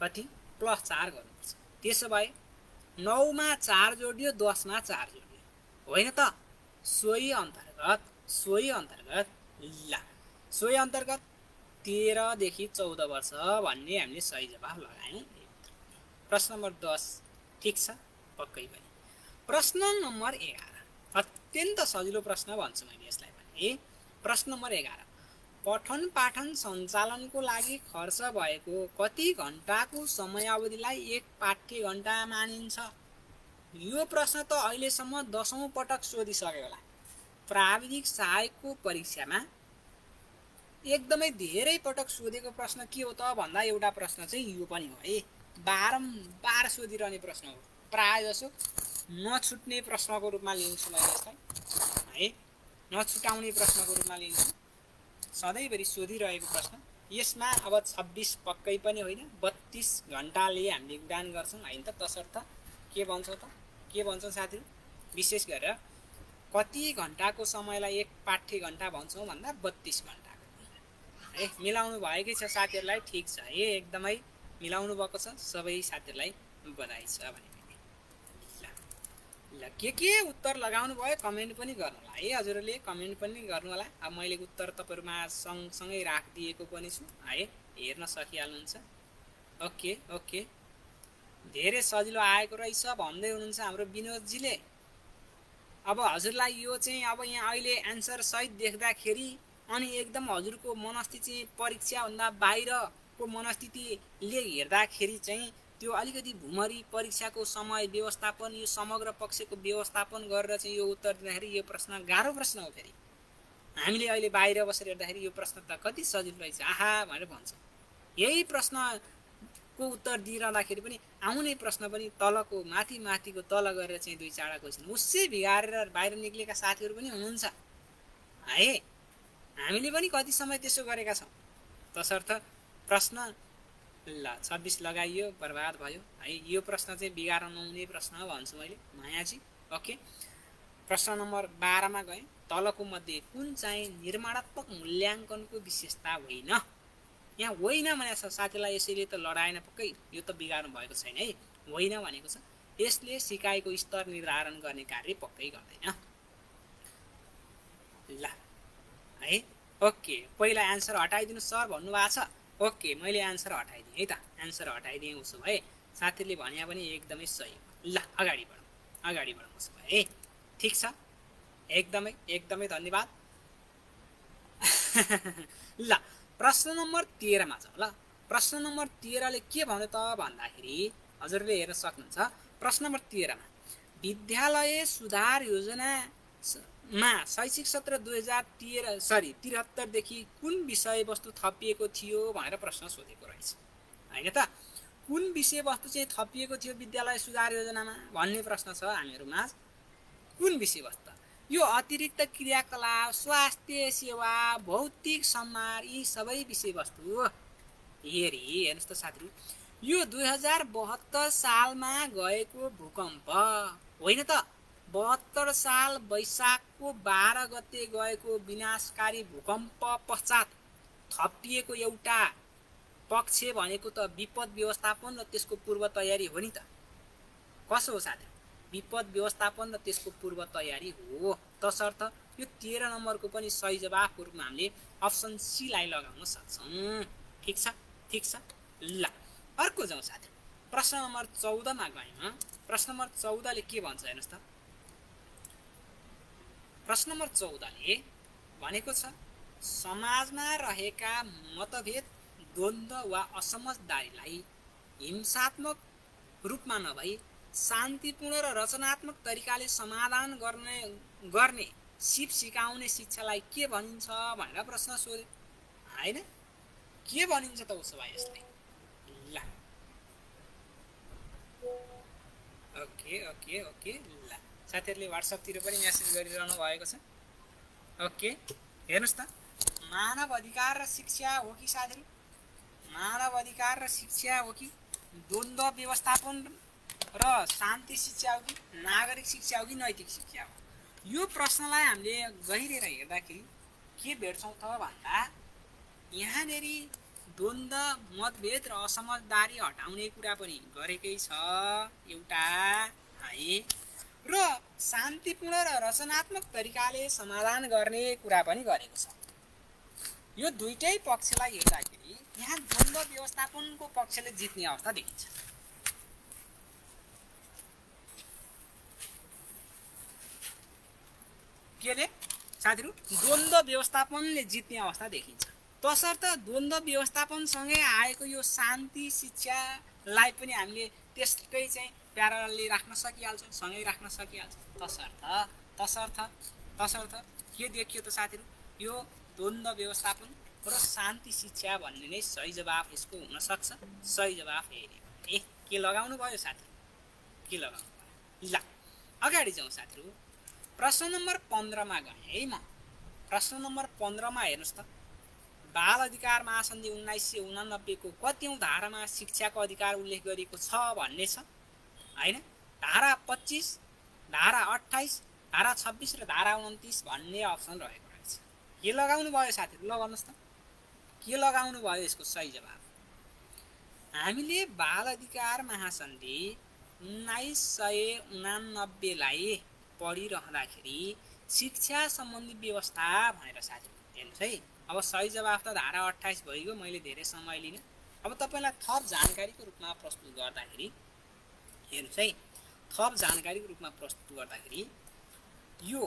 कति? +4 गर्नुपर्छ। त्यसो भए 9 मा 4 जोडियो, 10 मा 4 जोडियो, होइन त? सोही अन्तर्गत ल सोही अन्तर्गत 13 देखि 14 वर्ष भन्ने हामीले सही जवाफ लगायौँ। प्रश्न नम्बर 10 ठिक छ, पक्कै पनि। प्रश्न नम्बर 11 अत्यन्त सजिलो प्रश्न भन्छु मैले यसलाई पनि। प्रश्न नम्बर 11 पठन पाठन सञ्चालनको लागि खर्च भएको कति घण्टाको समयावधिलाई एक पाठ्य घण्टा मानिन्छ? यो प्रश्न त अहिलेसम्म 10औं पटक सोधिसक्यो होला। प्राविधिक सहायकको परीक्षामा एकदमै धेरै पटक सोधेको प्रश्न के हो त भन्दा एउटा प्रश्न चाहिँ यो पनि हो है। बारम्बार सोधिरहने प्रश्न हो, प्राय जसो नछुट्ने प्रश्नको रूपमा लिन्छु मैले यसलाई है, नछुटाउने प्रश्नको रूपमा लिन्छु, सधैँभरि सोधिरहेको प्रश्न। यसमा अब 26 पक्कै पनि होइन, 32 घण्टाले हामीले उडान गर्छौँ होइन त। तसर्थ के भन्छौँ त, के भन्छौँ साथीहरू? विशेष गरेर कति घण्टाको समयलाई एक पाठ्य घण्टा भन्छौँ भन्दा 32 घण्टा है। मिलाउनु भएकै छ साथीहरूलाई, ठिक छ है, एकदमै मिलाउनु भएको छ। सबै साथीहरूलाई बधाई छ भने ल के उत्तर लगाउनु भयो कमेन्ट पनि गर्नु होला है। हजुरहरूले कमेन्ट पनि गर्नु होला। अब मैले उत्तर तपाईँहरूमा सँगसँगै राखिदिएको पनि छु है, हेर्न सकिहाल्नुहुन्छ। ओके ओके, धेरै सजिलो आएको रहेछ भन्दै हुनुहुन्छ हाम्रो विनोदजीले। अब हजुरलाई यो चाहिँ अब यहाँ अहिले एन्सर सहित देख्दाखेरि अनि एकदम हजुरको मनस्थिति चाहिँ परीक्षाभन्दा बाहिरको मनस्थितिले हेर्दाखेरि चाहिँ त्यो अलिकति भुमरी परीक्षाको समय व्यवस्थापन, यो समग्र पक्षको व्यवस्थापन गरेर चाहिँ यो उत्तर दिँदाखेरि यो प्रश्न गाह्रो प्रश्न हो। फेरि हामीले अहिले बाहिर बसेर हेर्दाखेरि यो प्रश्न त कति सजिलो रहेछ आहा भनेर भन्छौँ। यही प्रश्नको उत्तर दिइरहँदाखेरि पनि आउने प्रश्न पनि तलको माथिको तल गरेर चाहिँ 2-4 क्वेसन मुस्से भिगारेर बाहिर निक्लेका साथीहरू पनि हुनुहुन्छ है। हामीले पनि कति समय त्यसो गरेका छौँ। तसर्थ प्रश्न ल 26 लगाइयो, बर्बाद भयो है। यो प्रश्न चाहिँ बिगार्न नहुने प्रश्न भन्छु मैले मायाजी। ओके, प्रश्न नम्बर 12 मा गएँ। तलको मध्ये कुन चाहिँ निर्माणात्मक मूल्याङ्कनको विशेषता होइन? यहाँ होइन भनेको छ साथीलाई, यसैले त लडाएन पक्कै, यो त बिगार्नु भएको छैन है। होइन भनेको छ, यसले सिकाइको स्तर निर्धारण गर्ने कार्य पक्कै गर्दैन ल है। ओके, पहिला एन्सर हटाइदिनु सर भन्नुभएको छ। ओके, मैले एन्सर हटाइदिएँ है त, एन्सर हटाइदिएँ। उसो भए साथीले भने पनि एकदमै सही हो। ल अगाडि बढौँ उसो भए है। ठिक छ, एकदमै एकदमै धन्यवाद ल प्रश्न नम्बर 13 मा जाउँ। ल प्रश्न नम्बर 13 ले के भन्यो त भन्दाखेरि हजुरले हेर्न सक्नुहुन्छ। प्रश्न नम्बर 13 मा विद्यालय सुधार योजनामा शैक्षिक सत्र 2073 देखि कुन विषयवस्तु थपिएको थियो भनेर प्रश्न सोधेको रहेछ होइन त। कुन विषयवस्तु चाहिँ थपिएको थियो विद्यालय सुधार योजनामा भन्ने प्रश्न छ हामीहरूमा। कुन विषयवस्तु? यो अतिरिक्त क्रियाकलाप, स्वास्थ्य सेवा, भौतिक सम्मार, यी सबै विषयवस्तु हेर्नुहोस् त साथीहरू। यो 2072 सालमा गएको भूकम्प होइन त। 72 साल वैशाखको 12 गते गएको विनाशकारी भूकम्प पश्चात थपिएको एउटा पक्ष भनेको त विपद व्यवस्थापन र त्यसको पूर्व तयारी हो नि त। कसो हो साथी? विपद व्यवस्थापन र त्यसको पूर्व तयारी हो। तसर्थ यो 13 नम्बरको पनि सही जवाफको रूपमा हामीले अप्सन सी लाई लगाउन सक्छौँ। ठिक छ, ठिक छ। ल अर्को जाउँ साथी, प्रश्न नम्बर 14 मा गयौँ। प्रश्न नम्बर 14 ले के भन्छ हेर्नुहोस् त। प्रश्न नम्बर 14 ले भनेको छ समाजमा रहेका मतभेद, द्वन्द्व वा असमझदारीलाई हिंसात्मक रूपमा नभई शान्तिपूर्ण र रचनात्मक तरिकाले समाधान गर्ने सिप सिकाउने शिक्षालाई के भनिन्छ भनेर प्रश्न सोध्यो हैन। के भनिन्छ त उसो भए यसलाई? ल ओके ओके ओके ल साथीहरूले व्हाट्सएपतिर पनि मेसेज गरिरहनु भएको छ। ओके हेर्नुस् त, मानव अधिकार र शिक्षा हो कि साथीहरू? मानव अधिकार र शिक्षा हो कि द्वन्द्व व्यवस्थापन र शान्ति शिक्षा हो कि नागरिक शिक्षा हो कि नैतिक शिक्षा हो? यो प्रश्नलाई हामीले गहिरेर हेर्दाखेरि के भेट्छौँ त भन्दा यहाँनेरि द्वन्द्व, मतभेद र असमझदारी हटाउने कुरा पनि गरेकै छ एउटा है, र शान्तिपूर्ण र रचनात्मक तरिकाले समाधान गर्ने कुरा पनि गरेको छ। यो दुईटै पक्षलाई हेर्दाखेरि यहाँ द्वन्द्व व्यवस्थापनको पक्षले जित्ने अवस्था देखिन्छ। केले साथीहरू? द्वन्द्व व्यवस्थापनले जित्ने अवस्था देखिन्छ। तसर्थ द्वन्द्व व्यवस्थापनसँगै आएको यो शान्ति शिक्षालाई पनि हामीले त्यसकै चाहिँ प्यारलली राख्न सकिहाल्छौँ, सँगै राख्न सकिहाल्छौँ। तसर्थ के देखियो त साथीहरू? यो द्वन्द्व व्यवस्थापन र शान्ति शिक्षा भन्ने नै सही जवाफ यसको हुन सक्छ। सही जवाफ ए के लगाउनु भयो साथीहरू? के लगाउनु भयो? ल अगाडि जाउँ साथीहरू। प्रश्न नम्बर 15 मा गएँ है म। प्रश्न नम्बर 15 मा हेर्नुस् त, बाल अधिकार महासन्धि 1989 को कतिौं धारामा शिक्षाको अधिकार उल्लेख गरिएको छ भन्ने छ हैन? धारा 25, धारा 28, धारा 26 र धारा 29 भन्ने अप्सन रहेको रहेछ। के लगाउनु भयो साथीहरू? ल भन्नुस् त, के लगाउनु भयो यसको सही जवाफ? हामीले बाल अधिकार महासन्धि 1989 लाई पढिरहँदाखेरि शिक्षा सम्बन्धी व्यवस्था भनेर साथीहरू हेर्नुहोस् है। अब सही जवाफ त धारा 28 भइगयो, मैले धेरै समय लिन। अब तपाईलाई थप जानकारीको रूपमा प्रस्तुत गर्दाखेरि हेर्नुहोस् है, थप जानकारीको रूपमा प्रस्तुत गर्दाखेरि यो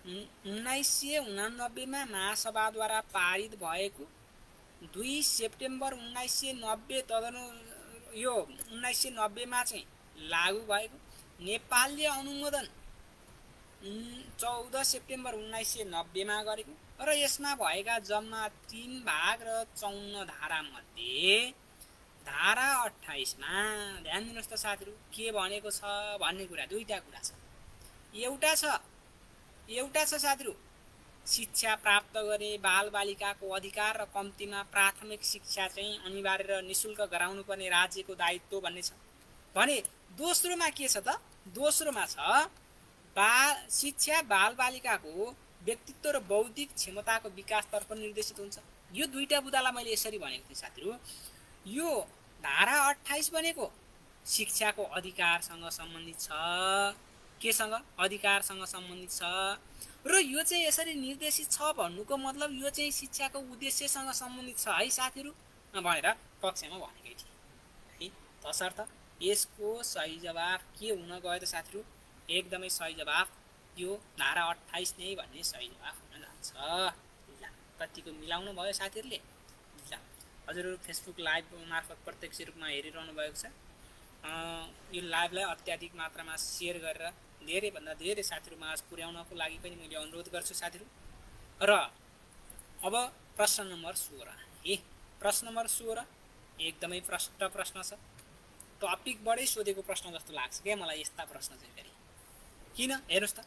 1989 मा महासभाद्वारा पारित भएको 2 सेप्टेम्बर 1990 तदनु यो 1990 मा चाहिँ लागू भएको, नेपालले अनुमोदन 14 सेप्टेम्बर 1990 मा गरेको र यसमा भएका जम्मा 3 भाग र 54 धारा मध्ये धारा 28 मा ध्यान दिनुस् त साथीहरू के भनेको छ भन्ने कुरा दुईटा कुरा छ। एउटा छ साथीहरू शिक्षा प्राप्त गर्ने बालबालिकाको अधिकार र कम्तीमा प्राथमिक शिक्षा चाहिँ अनिवार्य र निशुल्क गराउनु पर्ने राज्यको दायित्व भन्ने छ भने दोस्रोमा के छ त? दोस्रोमा छ शिक्षा बालबालिकाको व्यक्तित्व र बौद्धिक क्षमताको विकासतर्फ निर्देशित हुन्छ। यो दुईटा बुदालाई मैले यसरी भनेको थिएँ साथीहरू। यो धारा 28 भनेको शिक्षाको अधिकारसँग सम्बन्धित छ। केसँग? अधिकारसँग सम्बन्धित छ। र यो चाहिँ यसरी निर्देशित छ भन्नुको मतलब यो चाहिँ शिक्षाको उद्देश्यसँग सम्बन्धित छ है साथीहरू भनेर पक्षमा भनेकै थिए है। तसर्थ यसको सही जवाफ के हुन गयो त साथीहरू? एकदमै सही जवाफ यो धारा 28 नै भन्ने सही जवाफ हुन जान्छ। ल कतिको मिलाउनु भयो साथीहरूले? ल हजुरहरू फेसबुक लाइभ मार्फत प्रत्यक्ष रूपमा हेरिरहनु भएको छ। यो लाइभलाई अत्याधिक मात्रामा सेयर गरेर धेरैभन्दा धेरै साथीहरूमा पुर्याउनको लागि पनि मैले अनुरोध गर्छु साथीहरू। र अब प्रश्न नम्बर 16 प्रश्न नम्बर 16 एकदमै प्रष्ट प्रश्न छ। टपिकबाटै सोधेको प्रश्न जस्तो लाग्छ क्या मलाई यस्ता प्रश्न चाहिँ फेरि। किन? हेर्नुहोस् त,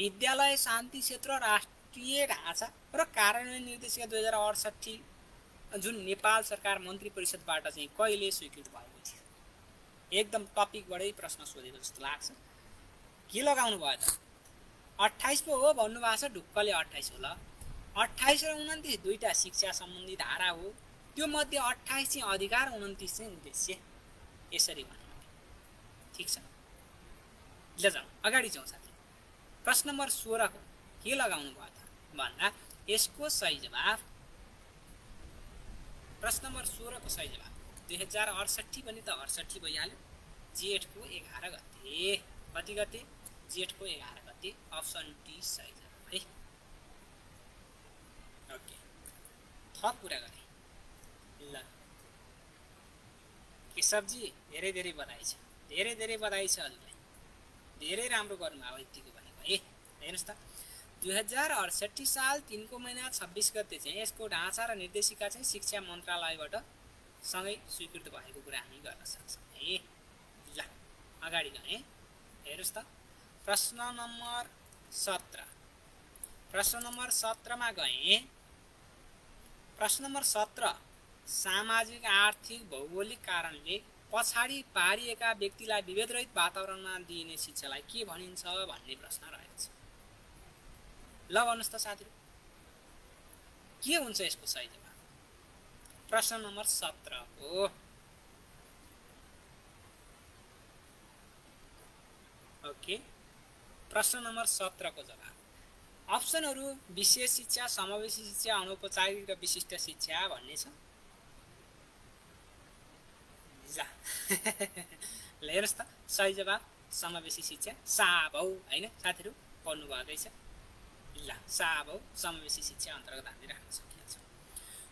विद्यालय शान्ति क्षेत्र राष्ट्रिय ढाँचा र कार्यान्वयन निर्देशिका 2068 जुन नेपाल सरकार मन्त्री परिषदबाट चाहिँ कहिले स्वीकृत भएको थियो? एकदम टपिकबाटै प्रश्न सोधेको जस्तो लाग्छ। के लगाउनु भयो त? 28 पो हो भन्नुभएको छ, ढुक्कले 28 हो। ल 28 र 29 दुईटा शिक्षा सम्बन्धी धारा हो। त्यो मध्ये 28 चाहिँ अधिकार, 29 चाहिँ उद्देश्य, यसरी भन्नु। ठिक छ, ल जाउँ अगाडि जाउँ साथी। प्रश्न नम्बर 16 को के लगाउनु भयो त भन्दा यसको सही जवाफ, प्रश्न नम्बर 16 को सही जवाफ 2068 पनि त 68 भइहाल्यो। जेठको 11 गते। कति गते? जेठको 11 गते अप्सन डी सही जवाफ है। ओके, थप कुरा गरेँ। ल केशवजी धेरै धेरै बधाई छ, धेरै धेरै बधाई छ हजुरलाई, धेरै राम्रो गर्नुभयो यतिको भनेको है। हेर्नुहोस् त 2068 साल 3 महिना 26 गते चाहिँ यसको ढाँचा र निर्देशिका चाहिँ शिक्षा मन्त्रालयबाट सँगै स्वीकृत भएको कुरा हामी गर्न सक्छौँ है। ल अगाडि गएँ। हेर्नुहोस् त प्रश्न नम्बर 17, प्रश्न नम्बर 17 मा गएँ। प्रश्न नम्बर 17, सामाजिक आर्थिक भौगोलिक कारणले पछाडि पारिएका व्यक्तिलाई विभेदरहित वातावरणमा दिइने शिक्षालाई के भनिन्छ भन्ने प्रश्न रहेको छ। ल भन्नुहोस् त साथीहरू, के हुन्छ यसको सही जवाफ? प्रश्न नम्बर 17 हो। ओके, प्रश्न नम्बर 17 को जवाब अप्सनहरू विशेष शिक्षा, समावेशी शिक्षा, अनौपचारिक र विशिष्ट शिक्षा भन्ने छ। ल हेर्नुहोस् त सही जवाब समावेशी शिक्षा साभौ हैन साथीहरू, पढ्नु भएकै छ। ल साभौ समावेशी शिक्षा अन्तर्गत हामीले राख्न सकिन्छ।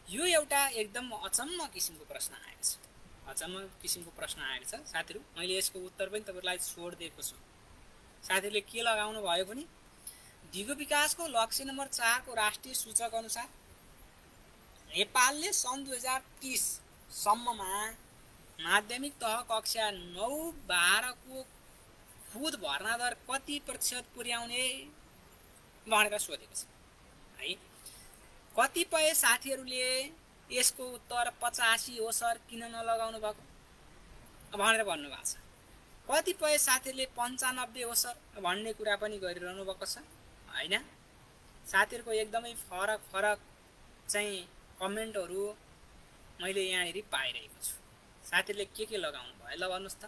यो एउटा एकदम अचम्म किसिमको प्रश्न आएको छ, अचम्म किसिमको प्रश्न आएको छ साथीहरू। मैले यसको उत्तर पनि तपाईहरुलाई छोडिदिएको छु। साथीहरूले के लगाउनु भयो भने दिगो विकासको लक्ष्य नम्बर 4 को राष्ट्रिय सूचक अनुसार नेपालले सन् 2030 सम्ममा माध्यमिक तह कक्षा 9-12 को खुद भर्ना दर कति प्रतिशत पुर्याउने भनेर सोधेको छ है। कतिपय साथीहरूले यसको उत्तर 85 हो सर किन नलगाउनु भएको भनेर भन्नुभएको छ। कतिपय साथीहरूले 95 हो सर भन्ने कुरा पनि गरिरहनु भएको छ हैन। साथीहरूको एकदमै फरक फरक चाहिँ कमेन्टहरू मैले यहाँनिर पाइरहेको छु। साथीहरूले के लगाउनु भयो ल भन्नुहोस् त,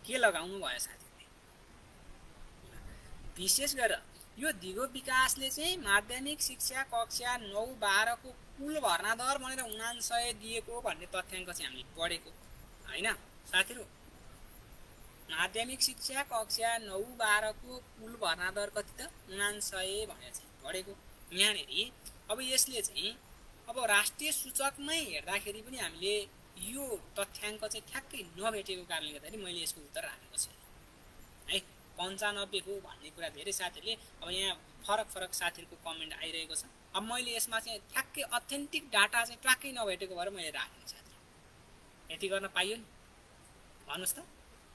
के लगाउनु भयो साथीहरूले? विशेष गरेर यो दिगो विकासले चाहिँ माध्यमिक शिक्षा कक्षा 9-12 को कुल भर्ना दर भनेर 99 दिएको भन्ने तथ्याङ्क चाहिँ हामीले पढेको हैन साथीहरू। माध्यमिक शिक्षा कक्षा 9-12 को कुल भर्ना दर कति त 99 भनेर चाहिँ पढेको यहाँनिर। अब यसले चाहिँ अब राष्ट्रिय सूचकमै हेर्दाखेरि पनि हामीले यो तथ्याङ्क चाहिँ ठ्याक्कै नभेटेको कारणले गर्दाखेरि मैले यसको उत्तर राखेको छु है। 95 हो भन्ने कुरा धेरै साथीहरूले अब यहाँ फरक फरक साथीहरूको कमेन्ट आइरहेको छ। अब मैले यसमा चाहिँ ठ्याक्कै अथेन्टिक डाटा चाहिँ ट्र्याक्कै नभेटेको भएर मैले राखेको साथी। यति गर्न पाइयो नि भन्नुहोस् त।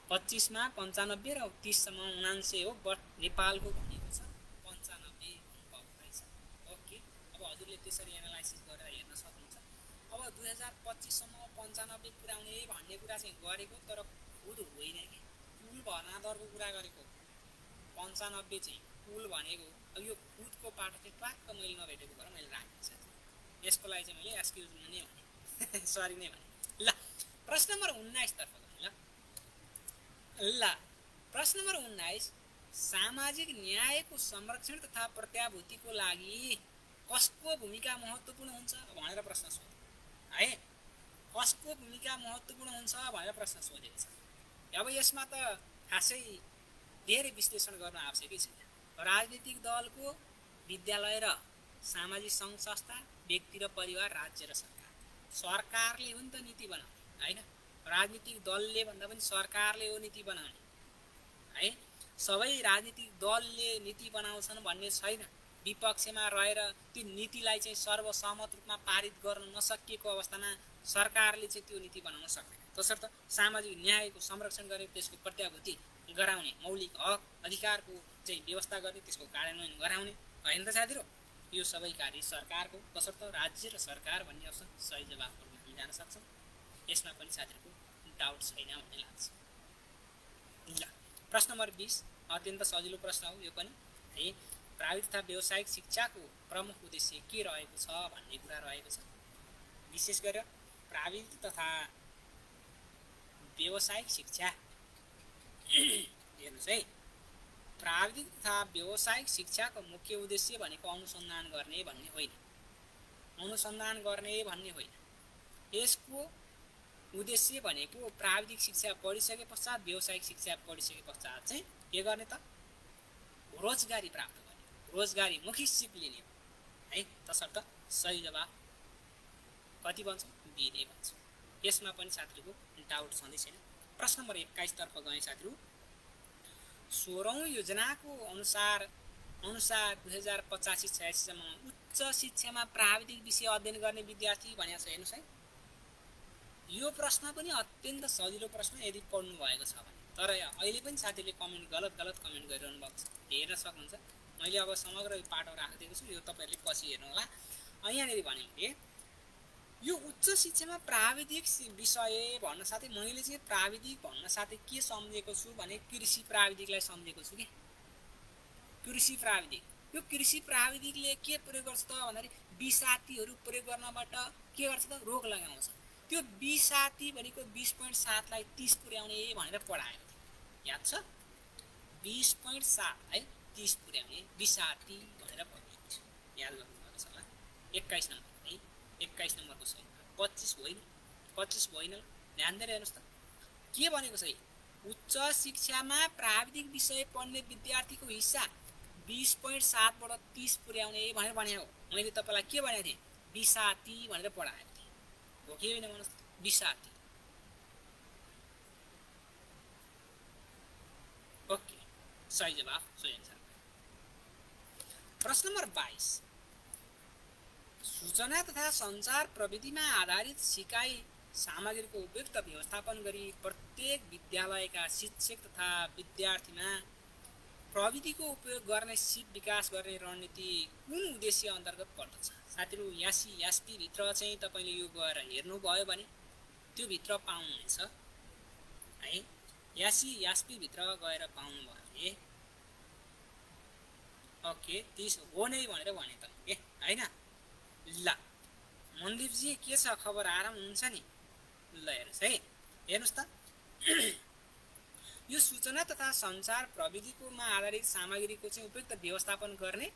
25 मा 95 र 30 सम्म 99 हो, बट नेपालको भनेको छ 95 रहेछ। ओके, अब हजुरले त्यसरी एनालाइसिस गरेर हेर्न सक्नुहुन्छ। अब 2025 सम्म 95 पुर्याउने भन्ने कुरा चाहिँ गरेको, तर खुद होइन कि कुल भर्ना दरको कुरा गरेको। 95 चाहिँ कुल भनेको, अब यो खुदको पाटो चाहिँ ट्वाक्क मैले नभेटेको भएर मैले राखेको साथी। यसको लागि चाहिँ मैले एक्सक्युज नै भने सरी नै भने। ल प्रश्न नम्बर 19 तर्फ गएँ। ल प्रश्न नम्बर 19, सामाजिक न्यायको संरक्षण तथा प्रत्याभूतिको लागि कसको भूमिका महत्त्वपूर्ण हुन्छ भनेर प्रश्न सोध्यो है। कसको भूमिका महत्त्वपूर्ण हुन्छ भनेर प्रश्न सोधेको छ। अब यसमा त खासै धेरै विश्लेषण गर्न आवश्यकै छैन। राजनीतिक दलको, विद्यालय र सामाजिक सङ्घ संस्था, व्यक्ति र परिवार, राज्य र सरकार। सरकारले हो नि त नीति बनाउने हैन। राजनीतिक दलले भन्दा पनि सरकारले हो नीति बनाउने है। सबै राजनीतिक दलले नीति बनाउँछन् भन्ने छैन। विपक्षमा रहेर त्यो नीतिलाई चाहिँ सर्वसम्मत रूपमा पारित गर्न नसकिएको अवस्थामा सरकारले चाहिँ त्यो नीति बनाउन सक्दैन। तसर्थ सामाजिक न्यायको संरक्षण गर्ने, त्यसको प्रत्याभूति गराउने, मौलिक हक अधिकारको चाहिँ व्यवस्था गर्ने, त्यसको कार्यान्वयन गराउने हैन त साथीहरू। यो सबै कार्य सरकारको, तसर्थ राज्य र सरकार भन्ने अप्सन सही जवाफमा हामी जान सक्छौँ। यसमा पनि साथीहरूको डाउट छैन भन्ने लाग्छ। ल प्रश्न नम्बर 20 अत्यन्त सजिलो प्रश्न हो यो पनि है। प्राविधिक तथा व्यावसायिक शिक्षाको प्रमुख उद्देश्य के रहेको छ भन्ने कुरा रहेको छ। विशेष गरेर प्राविधिक तथा व्यावसायिक शिक्षा हेर्नुहोस् है। प्राविधिक तथा व्यावसायिक शिक्षाको मुख्य उद्देश्य भनेको अनुसन्धान गर्ने भन्ने होइन। अनुसन्धान गर्ने भन्ने होइन। यसको उद्देश्य भनेको प्राविधिक शिक्षा पढिसके पश्चात व्यावसायिक शिक्षा पढिसके पश्चात चाहिँ के गर्ने त रोजगारी प्राप्त गर्ने रोजगारी मुखी सिप लिने है तसर्थ सही जवाफ कति बन्छ बी बन्छ यसमा पनि साथीहरुको डाउट छँदै छैन प्रश्न नम्बर 21 तर्फ गए साथीहरु 16औं योजनाको अनुसार 2085-86 सम्म उच्च शिक्षामा प्राविधिक विषय अध्ययन गर्ने विद्यार्थी भनेको छ हेर्नुस् है यो प्रश्न पनि अत्यन्त सजिलो प्रश्न यदि पढ्नु भएको छ भने तर अहिले पनि साथीले कमेन्ट गलत कमेन्ट गरिरहनु भएको छ हेर्न सक्नुहुन्छ मैले अब समग्र पाठो राखिदिएको छु यो तपाईहरुले पछि हेर्नु होला यहाँनेरि भने यो उच्च शिक्षामा प्राविधिक विषय भन्न साथै मैले चाहिँ प्राविधिक भन्न साथै के सम्झेको छु भने कृषि प्राविधिकलाई सम्झेको छु के कृषि प्राविधिक यो कृषि प्राविधिकले के प्रयोग गर्छ त भन्दाखेरि विषातीहरु प्रयोग गर्नबाट के गर्छ त रोग लगाउँछ त्यो विषाती भनेको 20.7 लाई 30 पुर्याउने भनेर पढाएको थियो याद छ 20.7 है 30 पुर्याउने विषाती भनेर पढाएको थियो याद गर्नुभएको छ होला 21 नम्बर है 21 नम्बरको सही 25 होइन ध्यान दिएर हेर्नुस् त के भनेको छ उच्च शिक्षामा प्राविधिक विषय पढ्ने विद्यार्थीको हिस्सा 20.7 बाट 30 पुर्याउने भनेर भनेको मैले तपाईलाई के भनेको थिएँ विषाती भनेर पढाएको थिएँ हो कि हैन भन्नुस् विषाती ओके सही जवाफ सही आन्सर प्रश्न नम्बर 22 सूचना तथा सञ्चार प्रविधिमा आधारित सिकाइ सामग्रीको उपयुक्त व्यवस्थापन गरी प्रत्येक विद्यालयका शिक्षक तथा विद्यार्थीमा प्रविधिको उपयोग गर्ने सिप विकास गर्ने रणनीति कुन उद्देश्य अन्तर्गत पर्दछ साथीहरु यास्पी भित्र चाहिँ तपाईले यो गएर हेर्नु भयो भने त्यो भित्र पाउनुहुन्छ है यास्पी भित्र गएर पाउनु भयो भने ओके 30 हो नै भनेर भने त ए हैन ल मनदीप जी के छ खबर आराम हुन्छ नि ल हेर्नुस् है हेर्नुस् त यो सूचना तथा सञ्चार प्रविधिकोमा आधारित सामग्रीको चाहिँ उपयुक्त व्यवस्थापन गर्ने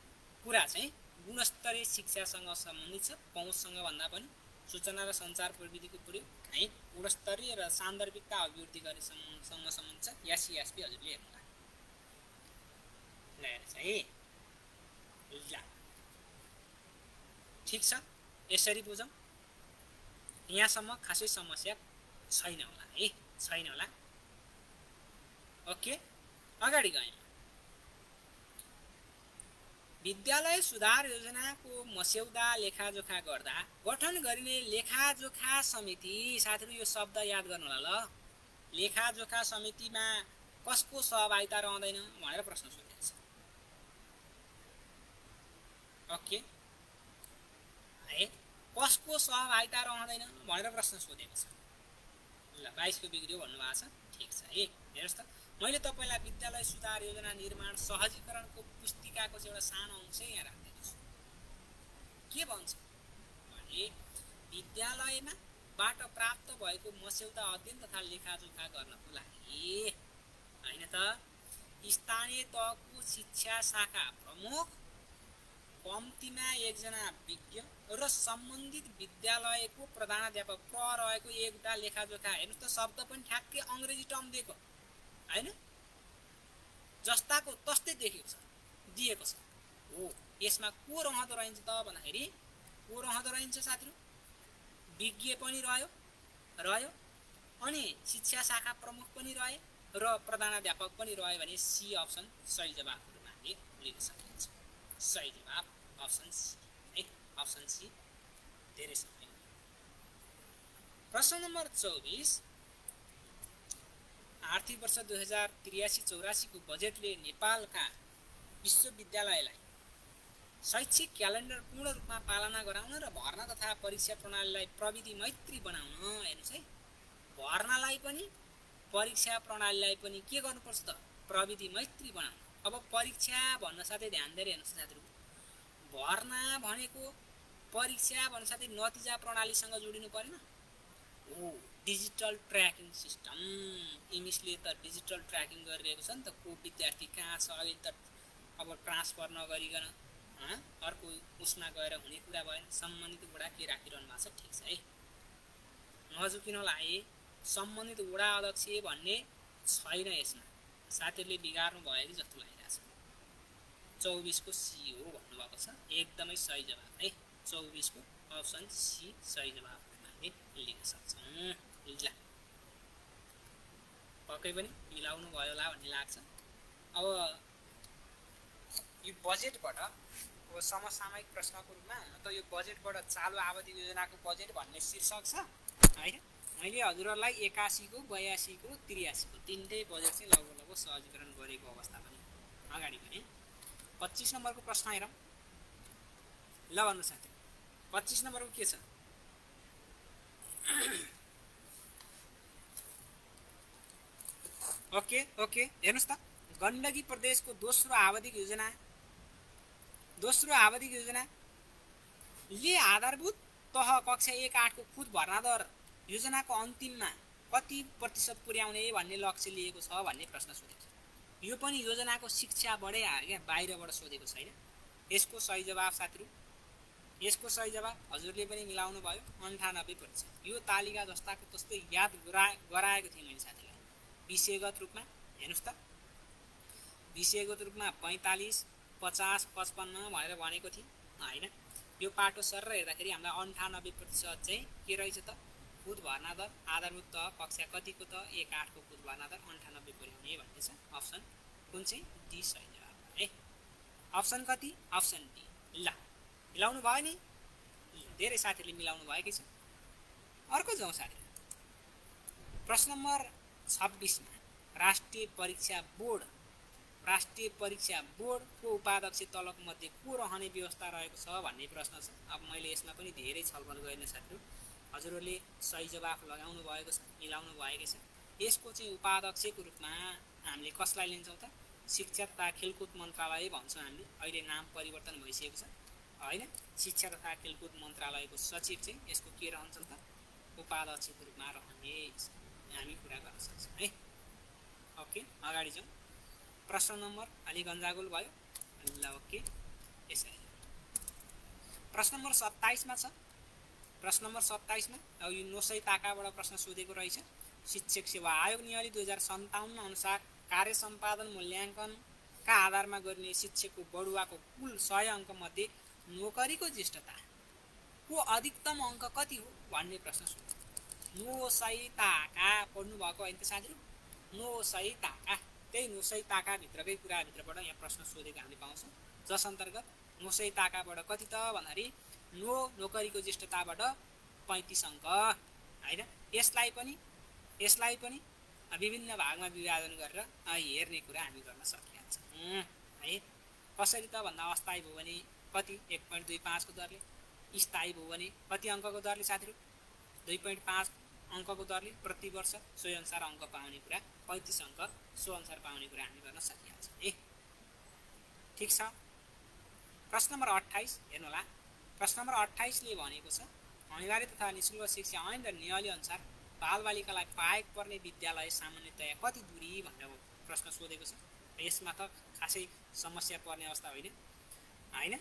कुरा चाहिँ गुणस्तरीय शिक्षासँग सम्बन्धित छ पहुँचसँग भन्दा पनि सूचना र सञ्चार प्रविधिको प्रयोग है गुणस्तरीय र सान्दर्भिकता अभिवृद्धि गर्नेसँग सम्बन्धित छ यास्पी हजुरले हेर्नुला ल हेर्नुस् है ल ठीक छ यसरी बुझौं यहाँसम्म खासै समस्या छैन होला है छैन होला ओके अगाडि गयौं विद्यालय सुधार योजनाको मस्यौदा लेखाजोखा गर्दा गठन गरिने लेखाजोखा समिति साथीहरु यो शब्द याद गर्नु होला ल लेखाजोखा समितिमा कसको सहभागिता रहँदैन भनेर प्रश्न सोधेको छ ओके है कसको सहभागिता रहँदैन भनेर प्रश्न सोधेको छ ल 22 को बिग्रियो भन्नुभएको छ ठीक छ है हेर्नुस् त मैले तपाईलाई विद्यालय सुधार योजना निर्माण सहजीकरणको पुस्तिकाको चाहिँ एउटा सानो अंश यहाँ राखेको छु के भन्छ भने विद्यालयमा बाट प्राप्त भएको मस्यौदा अध्ययन तथा लेखाजोखा गर्नको लागि हैन त स्थानीय तहको शिक्षा शाखा प्रमुख कम्तीमा एकजना विज्ञ र सम्बन्धित विद्यालयको प्रधानाध्यापक रहेको एउटा लेखाजोखा हेर्नुस् त शब्द पनि ठ्याक्कै अंग्रेजी टर्म दिएको हैन जस्ताको तस्तै देखिएको छ दिएको छ हो यसमा को रहँदो रहन्छ त भन्दाखेरि को रहँदो रहन्छ साथीहरु विज्ञ पनि रह्यो अनि शिक्षा शाखा प्रमुख पनि रहे र प्रधानाध्यापक पनि रह्यो भने सी अप्सन सही जवाफहरुमा हामीले लिन सकिन्छ सही जवाफ अप्सन सी है अप्सन सी धेरै सजिलो प्रश्न नम्बर 24 आर्थिक वर्ष 2083-84 को बजेटले नेपालका विश्वविद्यालयलाई शैक्षिक क्यालेन्डर पूर्ण रूपमा पालना गराउन र भर्ना तथा परीक्षा प्रणालीलाई प्रविधि मैत्री बनाउन हेर्नुस् है भर्नालाई पनि परीक्षा प्रणालीलाई पनि के गर्नुपर्छ त प्रविधि मैत्री बनाउन अब परीक्षा भन्न साथै ध्यान दिएर हेर्नुस् साथीहरु भर्ना भनेको परीक्षा भन्न साथै नतिजा प्रणालीसँग जोडिनु पर्दैन हो डिजिटल ट्र्याकिङ सिस्टम इमिसले त डिजिटल ट्र्याकिङ गरिरहेको छ नि त को विद्यार्थी कहाँ छ अहिले त अब ट्रान्सफर नगरिकन अर्को उसमा गएर हुने कुरा भएन सम्बन्धित वडा के राखिरहनु भएको छ ठीक छ है नझुकिनलाई सम्बन्धित वडा अध्यक्ष भन्ने छैन यसमा। साथीहरूले बिगार्नु भयो कि जस्तो लागिरहेछ। 24 को सी हो भन्नुभएको छ। एकदमै सही जवाफ है। 24 को अप्सन सी सही जवाफ हामीले लिन सक्छौँ। ल पक्कै पनि मिलाउनु भयो होला भन्ने लाग्छ। अब यो बजेटबाट अब समसामयिक प्रश्नको रूपमा त यो बजेटबाट चालु आवधि योजनाको बजेट भन्ने शीर्षक छ हैन। मैले हजुरहरूलाई 81 को 82 को 83 को तीनटै बजेट चाहिँ लगभग सहजीकरण गरेको अवस्था पनि अगाडि पनि। 25 नम्बरको प्रश्न हेरौँ। ल भन्नु साथी 25 नम्बरको के छ? ओके हेर्नुस् त। गण्डकी प्रदेशको दोस्रो आवधिक योजनाले आधारभूत तह कक्षा 1-8 को खुद भर्ना दर योजनाको अन्तिममा कति प्रतिशत पुर्याउने भन्ने लक्ष्य लिएको छ भन्ने प्रश्न सोधेको छ। यो पनि योजनाको शिक्षाबाटै आयो क्या, बाहिरबाट सोधेको छैन। यसको सही जवाफ साथीहरू, यसको सही जवाफ हजुरले पनि मिलाउनु भयो 98%। यो तालिका जस्ताको तस्तै याद गराएको थिएँ मैले साथीलाई विषयगत रूपमा। हेर्नुस् त विषयगत रूपमा 45, 50, 55 भनेर भनेको थिएँ हैन। यो पाटो सर हेर्दाखेरि हामीलाई 98% चाहिँ के रहेछ त? खुद भर्ना दर आधारभूत तह कक्षा कतिको त 1-8 को खुद भर्ना दर 98 पुर्याउने भन्ने छ। अप्सन कुन चाहिँ? डी सही जवाफ है। अप्सन कति? Option D. ल मिलाउनु भयो नि? धेरै साथीहरूले मिलाउनु भएकै छ। अर्को जाउँ साथी। प्रश्न नम्बर 26 मा राष्ट्रिय परीक्षा बोर्डको उपाध्यक्ष तलको मध्ये को रहने व्यवस्था रहेको छ भन्ने प्रश्न छ। अब मैले यसमा पनि धेरै छलफल गर्ने साथीहरू, हजुरहरूले सही जवाफ लगाउनु भएको छ, मिलाउनु भएकै छ। यसको चाहिँ उपाध्यक्षको रूपमा हामीले कसलाई लिन्छौँ त? शिक्षा तथा खेलकुद मन्त्रालय भन्छौँ हामीले। अहिले नाम परिवर्तन भइसकेको छ हैन। शिक्षा तथा खेलकुद मन्त्रालयको सचिव चाहिँ यसको के रहन्छन् त? उपाध्यक्षको रूपमा रहने हामी कुरा गर्न सक्छौँ है। ओके अगाडि जाउँ। प्रश्न नम्बर अलि गन्जागोल भयो। ल ओके यसरी प्रश्न नम्बर 27 मा छ। प्रश्न नम्बर 27 मा अब यो नोसै ताकाबाट प्रश्न सोधेको रहेछ। शिक्षक सेवा आयोग नियमले 2057 अनुसार कार्य सम्पादन मूल्याङ्कनका आधारमा गरिने शिक्षकको बढुवाको कुल 100 अङ्क मध्ये नोकरीको ज्येष्ठताको अधिकतम अङ्क कति हो भन्ने प्रश्न सोध्छ। नोसै ताका पढ्नु भएको होइन त साथीहरू? नोसै ताका, त्यही नोसै ताकाभित्रकै कुराभित्रबाट यहाँ प्रश्न सोधेको हामीले पाउँछौँ। जस अन्तर्गत नोसै ताकाबाट कति त भन्दाखेरि नोकरीको ज्येष्ठताबाट 35 अङ्क हैन। यसलाई पनि विभिन्न भागमा विभाजन गरेर हेर्ने कुरा हामी गर्न सकिहाल्छौँ है। कसरी त भन्दा अस्थायी भयो भने कति 1.25 को दरले, स्थायी भयो भने कति अङ्कको दरले साथीहरू? 2.5 अङ्कको दरले प्रति वर्ष सोही अनुसार अङ्क पाउने कुरा 35 अङ्क सो अनुसार पाउने कुरा हामी गर्न सकिहाल्छौँ है। ठिक छ। प्रश्न नम्बर 28 हेर्नु होला। प्रश्न नम्बर 28 ले भनेको छ अनिवार्य तथा निःशुल्क शिक्षा ऐन र नियम अनुसार बालबालिकालाई पाएक पर्ने विद्यालय सामान्यतया कति दूरी भनेर प्रश्न सोधेको छ। यसमा त खासै समस्या पर्ने अवस्था होइन।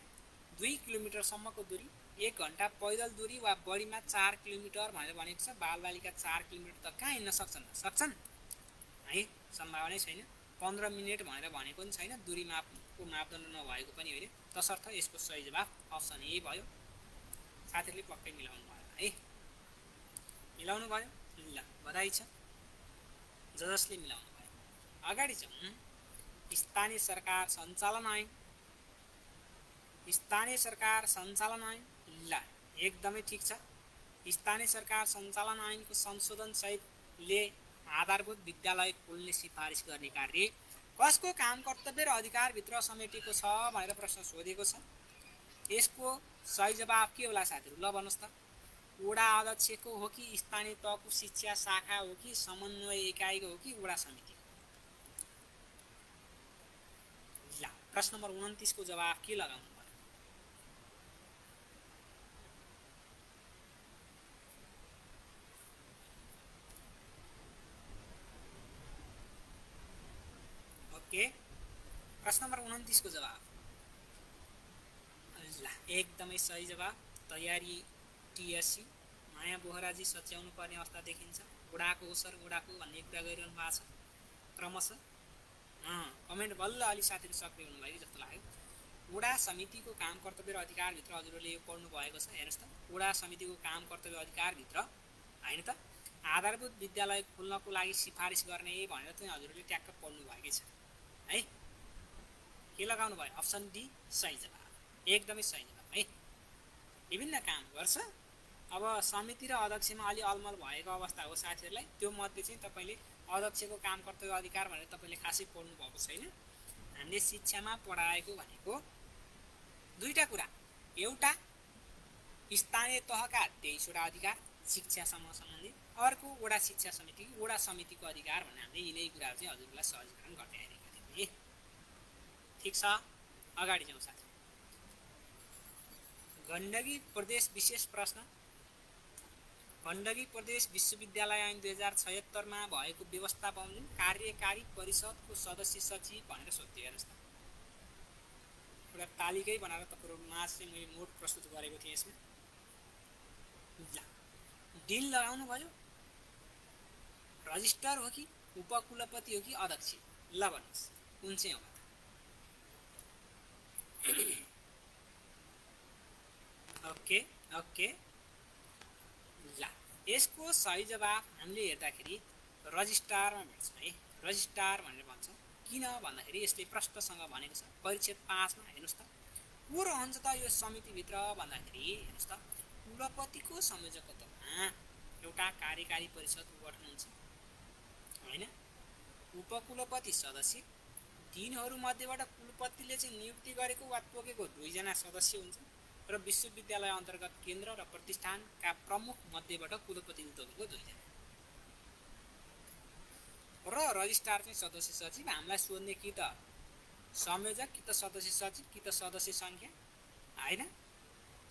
2 किलोमिटरसम्मको दूरी, 1 घण्टा पैदल दूरी वा बढीमा 4 किलोमिटर भनेर भनेको छ। बालबालिका 4 किलोमिटर त कहाँ हिँड्न सक्छन् है? सम्भावनै छैन। 15 मिनट भनेर भनेको पनि छैन। दूरी मापको मापदण्ड नभएको पनि होइन। तसर्थ यसको सही जवाफ अप्सन ए भयो। साथीहरूले पक्कै मिलाउनु भयो है। मिलाउनु भयो? ल बधाई छ जसले मिलाउनु भयो। अगाडि जाउँ। स्थानीय सरकार सञ्चालन ऐन ल एकदमै ठिक छ। स्थानीय सरकार सञ्चालन ऐनको संशोधन सहितले आधारभूत विद्यालय खोल्ने सिफारिस गर्ने कार्य कसको काम कर्तव्य र अधिकारभित्र समेटिएको छ भनेर प्रश्न सोधेको छ। यसको सही जवाफ के होला साथीहरू? ल भन्नुहोस् त। वडा अध्यक्षको हो कि स्थानीय तहको शिक्षा शाखा हो कि समन्वय इकाइको हो कि वडा समिति? ल प्रश्न नम्बर 29 को जवाफ के लगाउनु? ओके प्रश्न नम्बर 29 को जवाफ ल एकदमै सही जवाफ। तयारी टिएससी माया बोहराजी सच्याउनु पर्ने अवस्था देखिन्छ। बुढाको ओसर बुढाको भन्ने कुरा गरिरहनु भएको छ क्रमशः। कमेन्ट बल्ल अलि साथीहरू सक्रिय हुनुभयो कि जस्तो लाग्यो। वडा समितिको काम कर्तव्य र अधिकारभित्र हजुरहरूले यो पढ्नु भएको छ। हेर्नुहोस् त, वडा समितिको काम कर्तव्य अधिकारभित्र होइन त आधारभूत विद्यालय खोल्नको लागि सिफारिस गर्ने भनेर चाहिँ हजुरहरूले ट्याक्क पढ्नु भएकै छ है। के लगाउनु भयो? अप्सन डी सही जवाब, एकदमै सही जवाब है। विभिन्न काम गर्छ। अब समिति र अध्यक्षमा अलि अलमल भएको अवस्था हो साथीहरूलाई। त्यो मध्ये चाहिँ तपाईँले अध्यक्षको काम कर्तव्य अधिकार भनेर तपाईँले खासै पढ्नु भएको छैन। हामीले शिक्षामा पढाएको भनेको दुईटा कुरा, एउटा स्थानीय तहका 23वटा अधिकार शिक्षासँग सम्बन्धित, अर्को वडा शिक्षा समिति वडा समितिको अधिकार भन्ने हामीले यिनै कुराहरू चाहिँ हजुरलाई सहजीकरण गर्दै आइरहेका थियौँ। ठिक छ, अगाडि जाउँ साथी। गण्डकी प्रदेश विशेष प्रश्न। गण्डकी प्रदेश विश्वविद्यालय ऐन 2076 भएको व्यवस्था बमोजिम कार्यकारी परिषदको सदस्य सचिव भनेर सोध्थ्यो। हेर्नुहोस् त, एउटा तालिकै बनाएर तपाईँहरूमा चाहिँ मैले नोट प्रस्तुत गरेको थिएँ यसमा। ल, डिल लगाउनु भयो। रजिस्ट्रार हो कि उपकुलपति हो कि अध्यक्ष? ल भन्नुहोस्, कुन चाहिँ हो? ओके ओके, ल यसको सही जवाब हामीले हेर्दाखेरि रजिस्ट्रारमा भेट्छौँ है। रजिस्ट्रार भनेर भन्छौँ। किन भन्दाखेरि यसले प्रश्नसँग भनेको छ परिच्छेद 5 मा। हेर्नुहोस् त, को रहन्छ त यो समितिभित्र भन्दाखेरि हेर्नुहोस् त, कुलपतिको संयोजकत्वमा एउटा कार्यकारी परिषद गठन हुन्छ होइन। उपकुलपति सदस्य, तिनीहरूमध्येबाट कुलपतिले चाहिँ नियुक्ति गरेको वा तोकेको 2 जना सदस्य हुन्छन् र विश्वविद्यालय अन्तर्गत केन्द्र र प्रतिष्ठानका प्रमुख मध्येबाट कुलपतिले तोकेको 2 जना र रजिस्ट्रार चाहिँ सदस्य सचिव। हामीलाई सोध्ने कि त संयोजक कि त सदस्य सचिव कि त सदस्य सङ्ख्या होइन।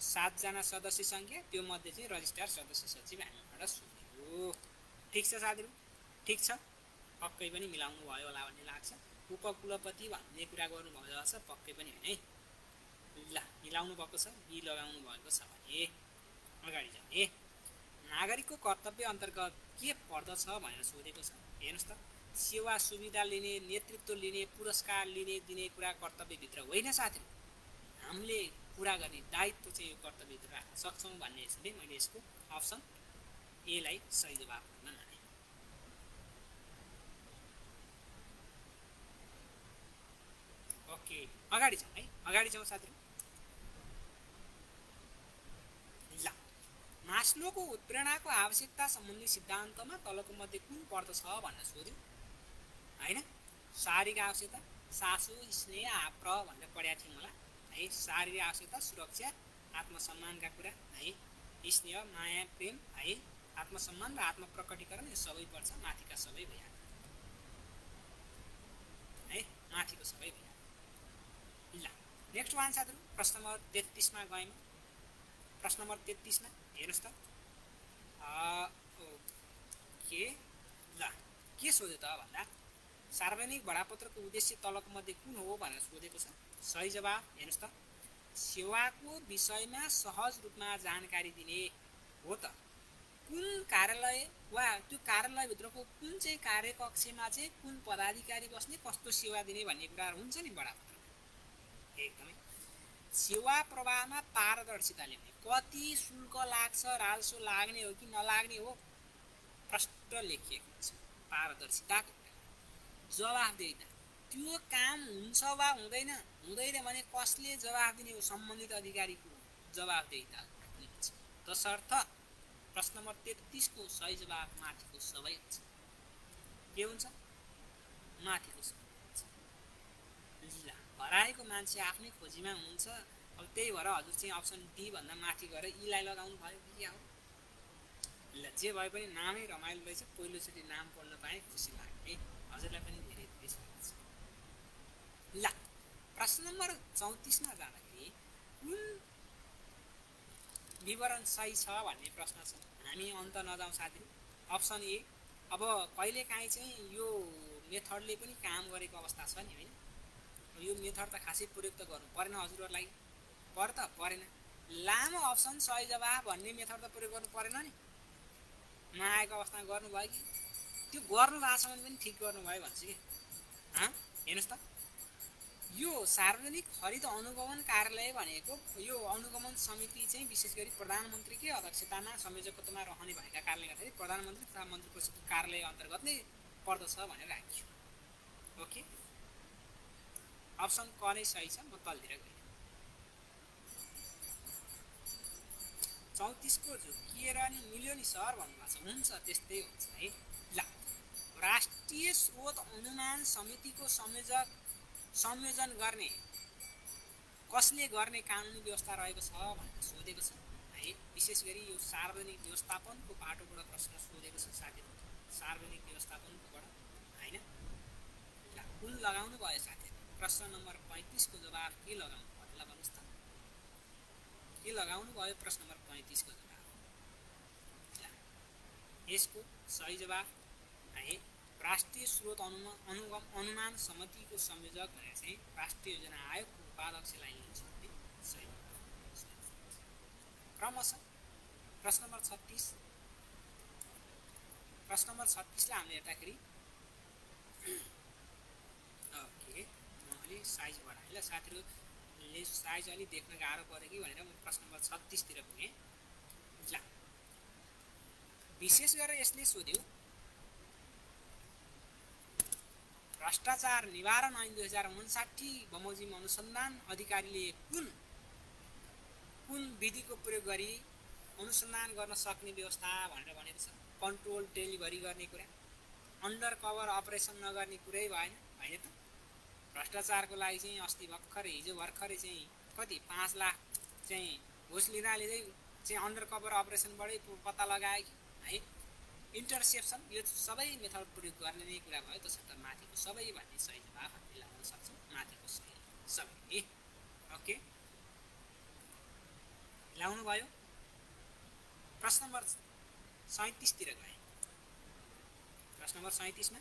7 जना सदस्य सङ्ख्या, त्यो मध्ये चाहिँ रजिस्ट्रार सदस्य सचिव हामीबाट सोध्ने हो। ठिक छ साथीहरू, ठिक छ, पक्कै पनि मिलाउनु भयो होला भन्ने लाग्छ। उपकुलपति भन्ने कुरा गर्नुभएको छ, पक्कै पनि होइन है। ल, मिलाउनु भएको छ, बी लगाउनु भएको छ भने अगाडि जाने। नागरिकको कर्तव्य अन्तर्गत के पर्दछ भनेर सोधेको छ। हेर्नुहोस् त, सेवा सुविधा लिने, नेतृत्व लिने, पुरस्कार लिने दिने कुरा कर्तव्यभित्र होइन साथीहरू। हामीले पुरा गर्ने दायित्व चाहिँ यो कर्तव्यभित्र राख्न सक्छौँ भन्ने हिसाबले मैले यसको अप्सन ए लाई सही जवाब गर्न माने। ओके, अगाडि जाउँ है, अगाडि जाउँ साथीहरू। ल, मास्लोको उत्प्रेरणाको आवश्यकता सम्बन्धी सिद्धान्तमा तलको मध्ये कुन पर्दछ भनेर सोध्यो होइन। शारीरिक आवश्यकता, सासु, स्नेह, आप्र भनेर पढाएको थियौँ होला है। शारीरिक आवश्यकता, सुरक्षा, आत्मसम्मानका कुरा है, स्नेह, माया, प्रेम है, आत्मसम्मान र आत्मप्रकटीकरण, यो सबै पर्छ। माथिका सबै भइहाल्यो है, माथिको सबै भइहाल्यो। ल, नेक्स्ट वान साथीहरू, प्रश्न नम्बर 33 मा गयौँ। प्रश्न नम्बर 33 मा हेर्नुहोस् त, ओके, ल के सोध्यो त भन्दा सार्वजनिक बडापत्रको उद्देश्य तलको मध्ये कुन हो भनेर सोधेको छ। सही जवाब हेर्नुहोस् त, सेवाको विषयमा सहज रूपमा जानकारी दिने हो। त कुन कार्यालय वा त्यो कार्यालयभित्रको कुन चाहिँ कार्यकक्षमा चाहिँ कुन पदाधिकारी बस्ने, कस्तो सेवा दिने भन्ने कुराहरू हुन्छ नि बडापत्रमा। एकदमै सेवा प्रवाहमा पारदर्शिता ल्याउने, कति शुल्क लाग्छ, राजस्व लाग्ने हो कि नलाग्ने हो प्रष्ट लेखिएको हुन्छ। पारदर्शिताको जवाफदेहिता, त्यो काम हुन्छ वा हुँदैन, हुँदैन भने कसले जवाफ दिने हो, सम्बन्धित अधिकारीको जवाफदेहिता हुन्छ। तसर्थ प्रश्न नम्बर 33 को सही जवाफ माथिको सबै हुन्छ। के हुन्छ? माथिको सबै हुन्छ। ल, हराएको मान्छे आफ्नै खोजीमा हुन्छ। अब त्यही भएर हजुर चाहिँ अप्सन डी भन्दा माथि गएर ईलाई लगाउनु भयो कि क्या हो। ल, जे भए पनि नामै रमाइलो रहेछ। पहिलोचोटि नाम पढ्न पाएँ, खुसी लाग्यो है। हजुरलाई पनि धेरै धेरै स्वागत छ। ल, प्रश्न नम्बर 34 मा जाँदाखेरि कुन विवरण सही छ भन्ने प्रश्न छ। हामी अन्त नजाउँ साथीहरू। अप्सन ए, अब कहिलेकाहीँ चाहिँ यो मेथडले पनि काम गरेको अवस्था छ नि होइन। यो मेथड त खासै प्रयोग त गर्नु परेन हजुरहरूलाई, पर्यो त परेन। लामो अप्सन सही जवाफ भन्ने मेथड त प्रयोग गर्नु परेन नि। नआएको अवस्थामा गर्नुभयो कि त्यो गर्नु भएको छ भने पनि ठिक गर्नुभयो भन्छु कि। हेर्नुहोस् त, यो सार्वजनिक खरिद अनुगमन कार्यालय भनेको यो अनुगमन समिति चाहिँ विशेष गरी प्रधानमन्त्रीकै अध्यक्षतामा संयोजकत्वमा रहने भएका कारणले गर्दाखेरि प्रधानमन्त्री तथा मन्त्री परिषदको कार्यालय अन्तर्गत नै पर्दछ भनेर राखियो। ओके, अप्सन क नै सही छ। म तलतिर गएँ। 34 को झुकिएर नि मिल्यो नि सर भन्नुभएको छ। हुन्छ, त्यस्तै हुन्छ है। ल, राष्ट्रिय स्रोत अनुमान समितिको संयोजन गर्ने कसले गर्ने कानुनी व्यवस्था रहेको छ भनेर सोधेको छ है। विशेष गरी यो सार्वजनिक व्यवस्थापनको बाटोबाट प्रश्न सोधेको छ साथीहरू, सार्वजनिक व्यवस्थापनकोबाट हैन। ल, कुन लगाउनु भयो साथीहरू? प्रश्न नम्बर 35 को जवाफ के लगाउनु भयो ल भन्नुस् त? के लगाउनु भयो प्रश्न नम्बर 35 को जवाफ? ल, यसको सही जवाफ है राष्ट्रिय स्रोत अनुमान समितिको संयोजक भनेर चाहिँ राष्ट्रिय योजना आयोगको उपाध्यक्षलाई लिन्छ भने सही। क्रमशः प्रश्न नम्बर 36, प्रश्न नम्बर 36 लाई हामीले हेर्दाखेरि ओके, म अलि साइज बढाएँ ल साथीहरूले, साइज अलि देख्न गाह्रो पर्यो कि भनेर म प्रश्न नम्बर 36 तिर पुगेँ। ल, विशेष गरेर यसले सोध्यो भ्रष्टाचार निवारण ऐन 2059 बमोजिम अनुसन्धान अधिकारीले कुन विधिको प्रयोग गरी अनुसन्धान गर्न सक्ने व्यवस्था भनेर भनेको छ। कन्ट्रोल डेलिभरी गर्ने कुरा, अन्डर कभर अपरेसन नगर्ने कुरै भएन होइन त। भ्रष्टाचारको लागि चाहिँ अस्ति हिजो भर्खरै चाहिँ कति 5 लाख चाहिँ घुस लिँदै चाहिँ अन्डर कभर अपरेसनबाटै पत्ता लगाए है। इन्टरसेप्सन, यो सबै मेथड प्रयोग गर्ने नै कुरा भयो। त्यसर्थ माथिको सबै भन्ने सही जवाफ हामीले लगाउन सक्छौँ। माथिको सही सबै। ओके, लाउनु भयो। प्रश्न नम्बर 37 तिर गए। प्रश्न नम्बर 37 मा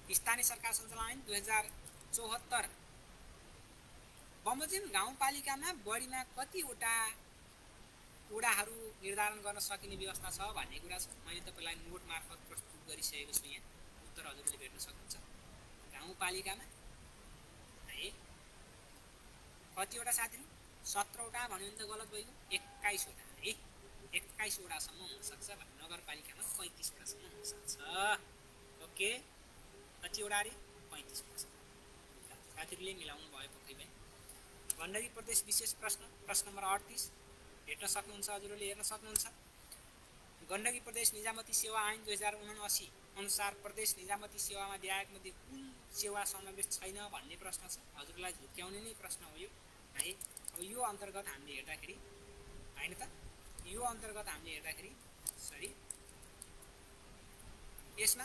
स्थानीय सरकार सञ्चालन ऐन 2074 बमोजिम गाउँपालिकामा बढीमा कतिवटा वडाहरू निर्धारण गर्न सकिने व्यवस्था छ भन्ने कुरा छ। मैले तपाईलाई नोट मार्फत प्रस्तुत गरिसकेको छु। यहाँ उत्तर हजुरले भेट्न सक्नुहुन्छ। गाउँपालिकामा है कतिवटा साथीहरू? 17 वटा भन्यो भने त गलत भइगयो। 21 वटा है, 21 वटासम्म हुनसक्छ। नगरपालिकामा 35 वटासम्म हुनसक्छ। ओके, कतिवटा अरे? 35 वटासम्म। साथीहरूले मिलाउनु भयो पक्कै पनि। गण्डकी प्रदेश विशेष प्रश्न नम्बर 38 भेट्न सक्नुहुन्छ, हजुरहरूले हेर्न सक्नुहुन्छ। गण्डकी प्रदेश निजामती सेवा ऐन 2079 अनुसार प्रदेश निजामती सेवामा देयक मध्ये कुन सेवा समावेश छैन भन्ने प्रश्न छ। हजुरलाई झुक्क्याउने नै प्रश्न हो यो है। अब यो अन्तर्गत हामीले हेर्दाखेरि हैन त, यो अन्तर्गत हामीले हेर्दाखेरि सरी यसमा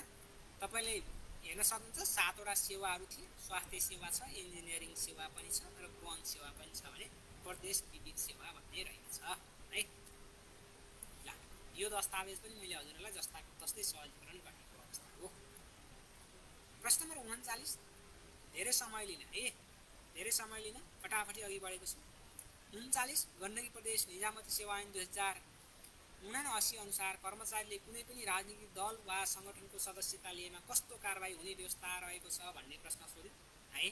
तपाईले हेर्न सक्नुहुन्छ 7 वटा सेवाहरू थिए। स्वास्थ्य सेवा छ, इन्जिनियरिङ सेवा पनि छ र वन सेवा पनि छ भने प्रदेश विविध सेवा भन्ने रहेछ है। ल, यो दस्तावेज पनि मैले हजुरलाई जस्ताको तस्तै सहजीकरण गरेको अवस्था हो। प्रश्न नम्बर 39 धेरै समय लिन फटाफटी अघि बढेको छु। 39 गण्डकी प्रदेश निजामती सेवा ऐन 2079 अनुसार कर्मचारीले कुनै पनि राजनीतिक दल वा संगठनको सदस्यता लिएमा कस्तो कारबाही हुने व्यवस्था रहेको छ भन्ने प्रश्न सोध्यो है।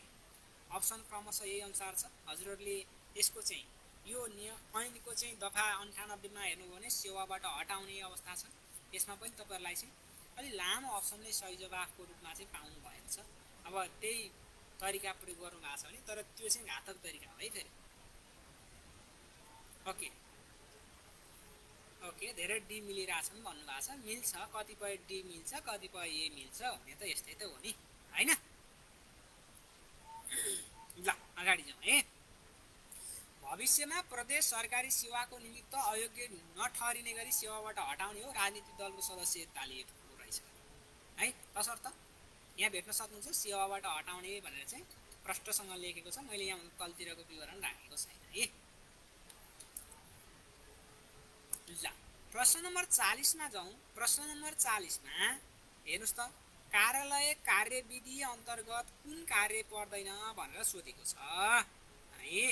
अप्सन क्रमशः यही अनुसार छ। हजुरहरूले यसको चाहिँ यो ऐनको चाहिँ दफा 98 मा हेर्नुभयो भने सेवाबाट हटाउने अवस्था छ। यसमा पनि तपाईहरुलाई चाहिँ अलि लामो अप्सन नै सही जवाफको रूपमा चाहिँ पाउनु भएको छ। अब त्यही तरिका प्रयोग गर्नु भएको छ भने, तर त्यो चाहिँ घातक तरिका हो है फेरि। ओके, धेरै डी मिलिरहेछन् भन्नुभएको छ। मिल्छ, कतिपय डी मिल्छ, कतिपय ए मिल्छ भने त यस्तै त हो नि हैन। ल, अगाडि जाउँ है। भविष्यमा प्रदेश सरकारी सेवाको निमित्त अयोग्य नठहरिने गरी सेवाबाट हटाउने हो राजनीतिक दलको सदस्यता लिएको रहेछ है। तसर्थ यहाँ भेट्न सक्नुहुन्छ सेवाबाट हटाउने भनेर चाहिँ प्रष्टसँग लेखेको छ। मैले यहाँ तलतिरको विवरण राखेको छैन है। ल, प्रश्न नम्बर 40 मा जाउँ। प्रश्न नम्बर 40 मा हेर्नुस् त, कार्यालय कार्यविधि अन्तर्गत कुन कार्य पर्दैन भनेर सोधेको छ है।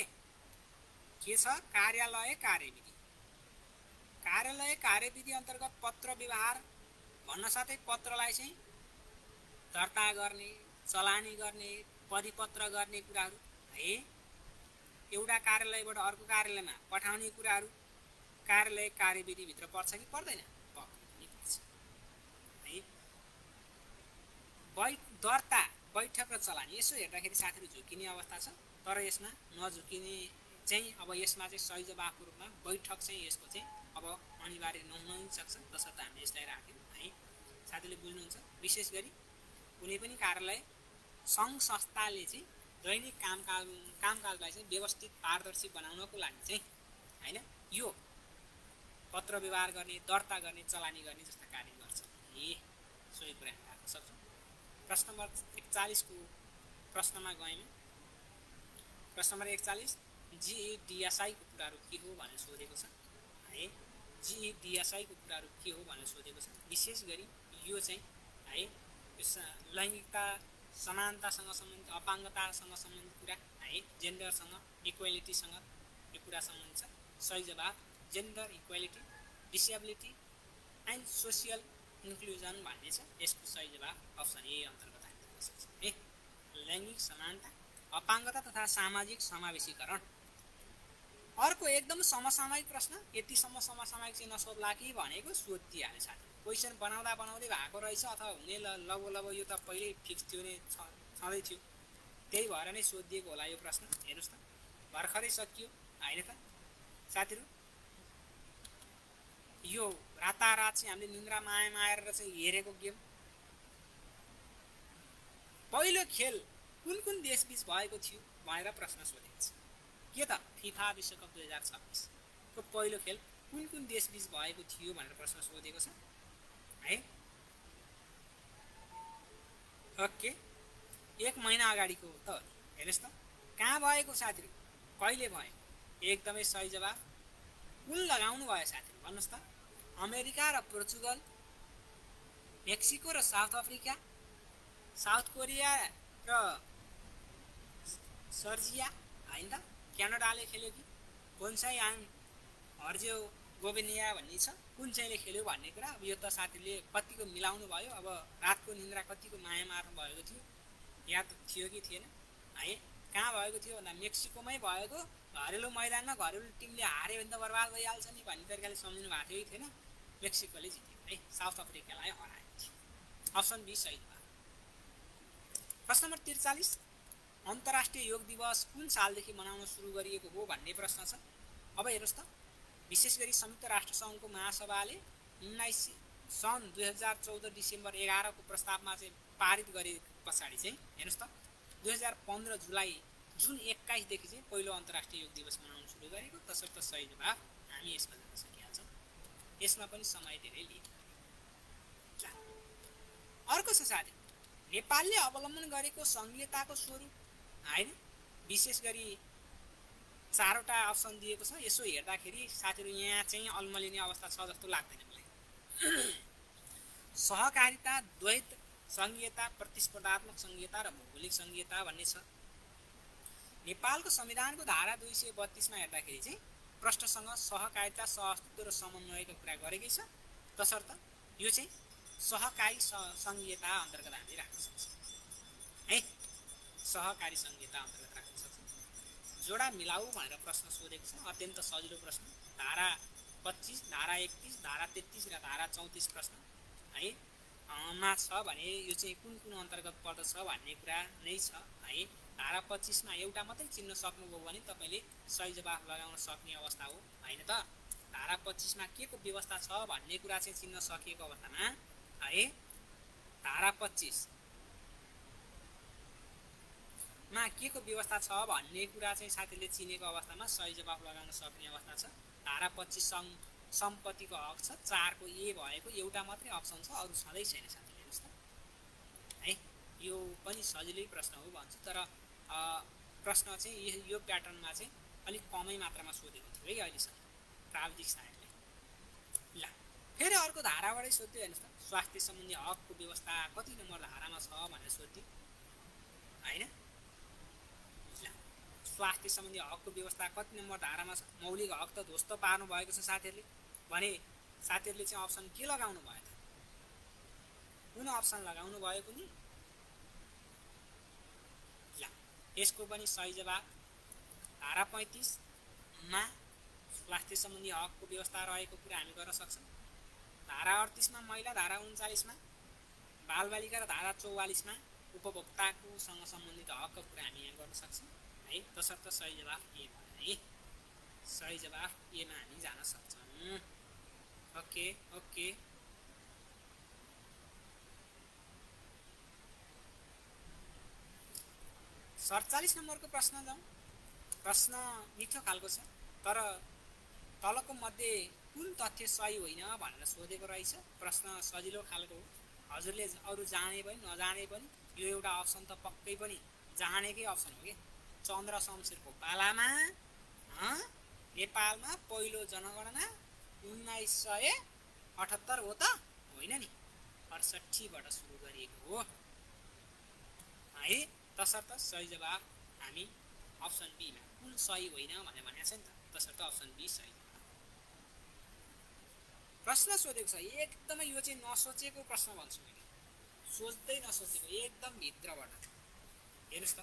के छ कार्यालय कार्यविधि। कार्यालय कार्यविधि अन्तर्गत पत्र व्यवहार भन्न साथै पत्रलाई चाहिँ दर्ता गर्ने, चलानी गर्ने, परिपत्र गर्ने कुराहरू है, एउटा कार्यालयबाट अर्को कार्यालयमा पठाउने कुराहरू कार्यालय कार्यविधिभित्र पर्छ कि पर्दैन? पक्कै पनि पर्छ है। दर्ता, बैठक र चलानी यसो हेर्दाखेरि साथीहरू झुकिने अवस्था छ, तर यसमा नझुकिने चाहिँ अब यसमा चाहिँ सही जवाफको रूपमा बैठक चाहिँ यसको चाहिँ अब अनिवार्य नहुन सक्छ, तसर्थ हामीले यसलाई राख्यौँ है। साथीले बुझ्नुहुन्छ? विशेष गरी कुनै पनि कार्यालय सङ्घ संस्थाले चाहिँ दैनिक कामकाजलाई चाहिँ व्यवस्थित पारदर्शी बनाउनको लागि चाहिँ हैन यो पत्र व्यवहार गर्ने, दर्ता गर्ने, चलानी गर्ने जस्ता कार्य गर्छ। सोही कुरा हामी राख्न सक्छौँ। प्रश्न नम्बर 41 को प्रश्नमा गयौँ। प्रश्न नम्बर 41 GEDSI को कुराहरू के हो भनेर सोधेको छ है। GEDSI को कुराहरू के हो भनेर सोधेको छ। विशेष गरी यो चाहिँ है लैङ्गिकता समानतासँग सम्बन्धित, अपाङ्गतासँग सम्बन्धित कुरा है, जेन्डरसँग, इक्वालिटीसँग यो कुरा सम्बन्धित छ। सही जवाफ gender equality, disability and social inclusion भन्ने छ। यसको सही जवाफ अप्सन ए अन्तर्गत हामी गर्न सक्छौँ है। लैङ्गिक समानता, अपाङ्गता तथा सामाजिक समावेशीकरण। अर्को एकदम समसामयिक प्रश्न, यतिसम्म समसामयिक चाहिँ नसोध्ला कि भनेको सोधिहाले साथी। क्वेसन बनाउँदा बनाउँदै भएको रहेछ अथवा हुने लगभग यो त पहिल्यै फिक्स थियो नै छँदै थियो, त्यही भएर नै सोधिएको होला यो प्रश्न। हेर्नुहोस् त भर्खरै सकियो होइन त साथीहरू। यो रातारात चाहिँ हामीले निन्द्रा माएर चाहिँ हेरेको गेम। पहिलो खेल कुन कुन देशबीच भएको थियो भनेर प्रश्न सोधेको छ। के त फिफा विश्वकप 2026 को पहिलो खेल कुन कुन देशबीच भएको थियो भनेर प्रश्न सोधेको छ है। ओके, 1 महिना अगाडिको त हेर्नुहोस् त कहाँ भएको साथीहरू, कहिले भयो? एकदमै सही जवाफ कुन लगाउनु भयो साथीहरू भन्नुहोस् त। अमेरिका र पोर्चुगल, मेक्सिको र साउथ अफ्रिका, साउथ कोरिया र सर्जिया होइन त, क्यानाडाले खेल्यो कि कुन चाहिँ हर्ज्यो गोबेनिया भन्ने छ, कुन चाहिँले खेल्यो भन्ने कुरा। अब यो त साथीले कतिको मिलाउनु भयो, अब रातको निन्द्रा कतिको माया मार्नु भएको थियो, याद थियो कि थिएन है। कहाँ भएको थियो भन्दा मेक्सिकोमै भएको। घरेलु मैदानमा घरेलु टिमले हार्यो भने त बर्बाद भइहाल्छ नि भन्ने तरिकाले सम्झिनु भएको थियो कि थिएन। मेक्सिकोले जित्यो है, साउथ अफ्रिकालाई हराएको थियो। अप्सन बी सही भयो। प्रश्न नम्बर 43 अन्तर्राष्ट्रिय योग दिवस कुन सालदेखि मनाउन सुरु गरिएको हो भन्ने प्रश्न छ। अब हेर्नुहोस् त, विशेष गरी संयुक्त राष्ट्र सङ्घको महासभाले सन् 2014 डिसेम्बर 11 को प्रस्तावमा चाहिँ पारित गरे पछाडि चाहिँ हेर्नुहोस् त 2015 जुन 21 देखि चाहिँ पहिलो अन्तर्राष्ट्रिय योग दिवस मनाउन सुरु गरेको। तसर्थ सही जवाफ हामी यसमा जान सकिहाल्छौँ। यसमा पनि समय धेरै लिएको। अर्को छ साथी, नेपालले अवलम्बन गरेको सङ्घीयताको स्वरूप होइन। विशेष गरी 4वटा अप्सन दिएको छ। यसो हेर्दाखेरि साथीहरू यहाँ चाहिँ अल्मलिने अवस्था छ जस्तो लाग्दैन मलाई। सहकारिता, द्वैत सङ्घीयता, प्रतिस्पर्धात्मक सङ्घीयता र भौगोलिक सङ्घीयता भन्ने छ। नेपालको संविधानको धारा 232 मा हेर्दाखेरि चाहिँ प्रष्टसँग सहकारिता, सहअस्तित्व र समन्वयको कुरा गरेकै छ। तसर्थ यो चाहिँ सहकारी सङ्घीयता अन्तर्गत हामीले राख्न सक्छौँ है। सहकारी सङ्घीयता अन्तर्गत राख्न सक्छौँ। जोडा मिलाऊ भनेर प्रश्न सोधेको छ, अत्यन्त सजिलो प्रश्न। धारा 25, धारा 31, धारा 33 र धारा 34 प्रश्न है मा छ भने यो चाहिँ कुन कुन अन्तर्गत पर्दछ भन्ने कुरा नै छ है। धारा 25 मा एउटा मात्रै चिन्न सक्नुभयो भने तपाईँले सही जवाफ लगाउन सक्ने अवस्था हो होइन त। धारा 25 मा के को व्यवस्था छ भन्ने कुरा चाहिँ चिन्न सकिएको अवस्थामा है, धारा 25 मा के को व्यवस्था छ भन्ने कुरा चाहिँ साथीले चिनेको अवस्थामा सही जवाफ लगाउन सक्ने अवस्था छ। धारा 25 सम्पत्तिको हक छ, 4 को ए भएको एउटा मात्रै अप्सन छ, अरू छँदै छैन साथीले। हेर्नुहोस् त है, यो पनि सजिलै प्रश्न हो भन्छु, तर प्रश्न चाहिँ यो प्याटर्नमा चाहिँ अलिक कमै मात्रामा सोधेको थियो है अहिलेसम्म प्राविधिक सायदले। ल फेरि अर्को धाराबाटै सोध्यो। हेर्नुहोस् त, स्वास्थ्य सम्बन्धी हकको व्यवस्था कति नम्बर धारामा छ भनेर सोध्यो होइन। ल स्वास्थ्य सम्बन्धी हकको व्यवस्था कति नम्बर धारामा छ? मौलिक हक त ध्वस्त पार्नु भएको छ साथीहरूले भने साथीहरूले चाहिँ अप्सन के लगाउनु भयो त? कुन अप्सन लगाउनु भयो कुनी? यसको पनि सही जवाब धारा 35 मा स्वास्थ्य सम्बन्धी हकको व्यवस्था रहेको कुरा हामी गर्न सक्छौँ। धारा 38 मा महिला, धारा 39 मा बालबालिका र धारा 44 मा उपभोक्ताको सँग सम्बन्धित हकको कुरा हामी यहाँ गर्न सक्छौँ है। तसर्थ सही जवाफ ए भयो है। सही जवाफ ए मा हामी जान सक्छौँ। ओके ओके 47 नम्बरको प्रश्न जाउँ। प्रश्न मिठो खालको छ तर तलको मध्ये कुन तथ्य सही होइन भनेर सोधेको रहेछ। प्रश्न सजिलो खालको हो, हजुरले अरू जाने पनि नजाने पनि यो एउटा अप्सन त पक्कै पनि जानेकै अप्सन हो कि। चन्द्र शमशेरको पालामा नेपालमा पहिलो जनगणना 1978 हो त होइन नि, 68 बाट सुरु गरिएको हो है। तसर्थ सही जवाब हामी अप्सन बी मा कुन सही होइन भनेर भनेको छ नि त, तसर्थ अप्सन बी सही जवाब। प्रश्न सोधेको छ एकदमै, यो चाहिँ नसोचेको प्रश्न भन्छु मैले, सोच्दै नसोचेको एकदम भित्रबाट। हेर्नुस् त,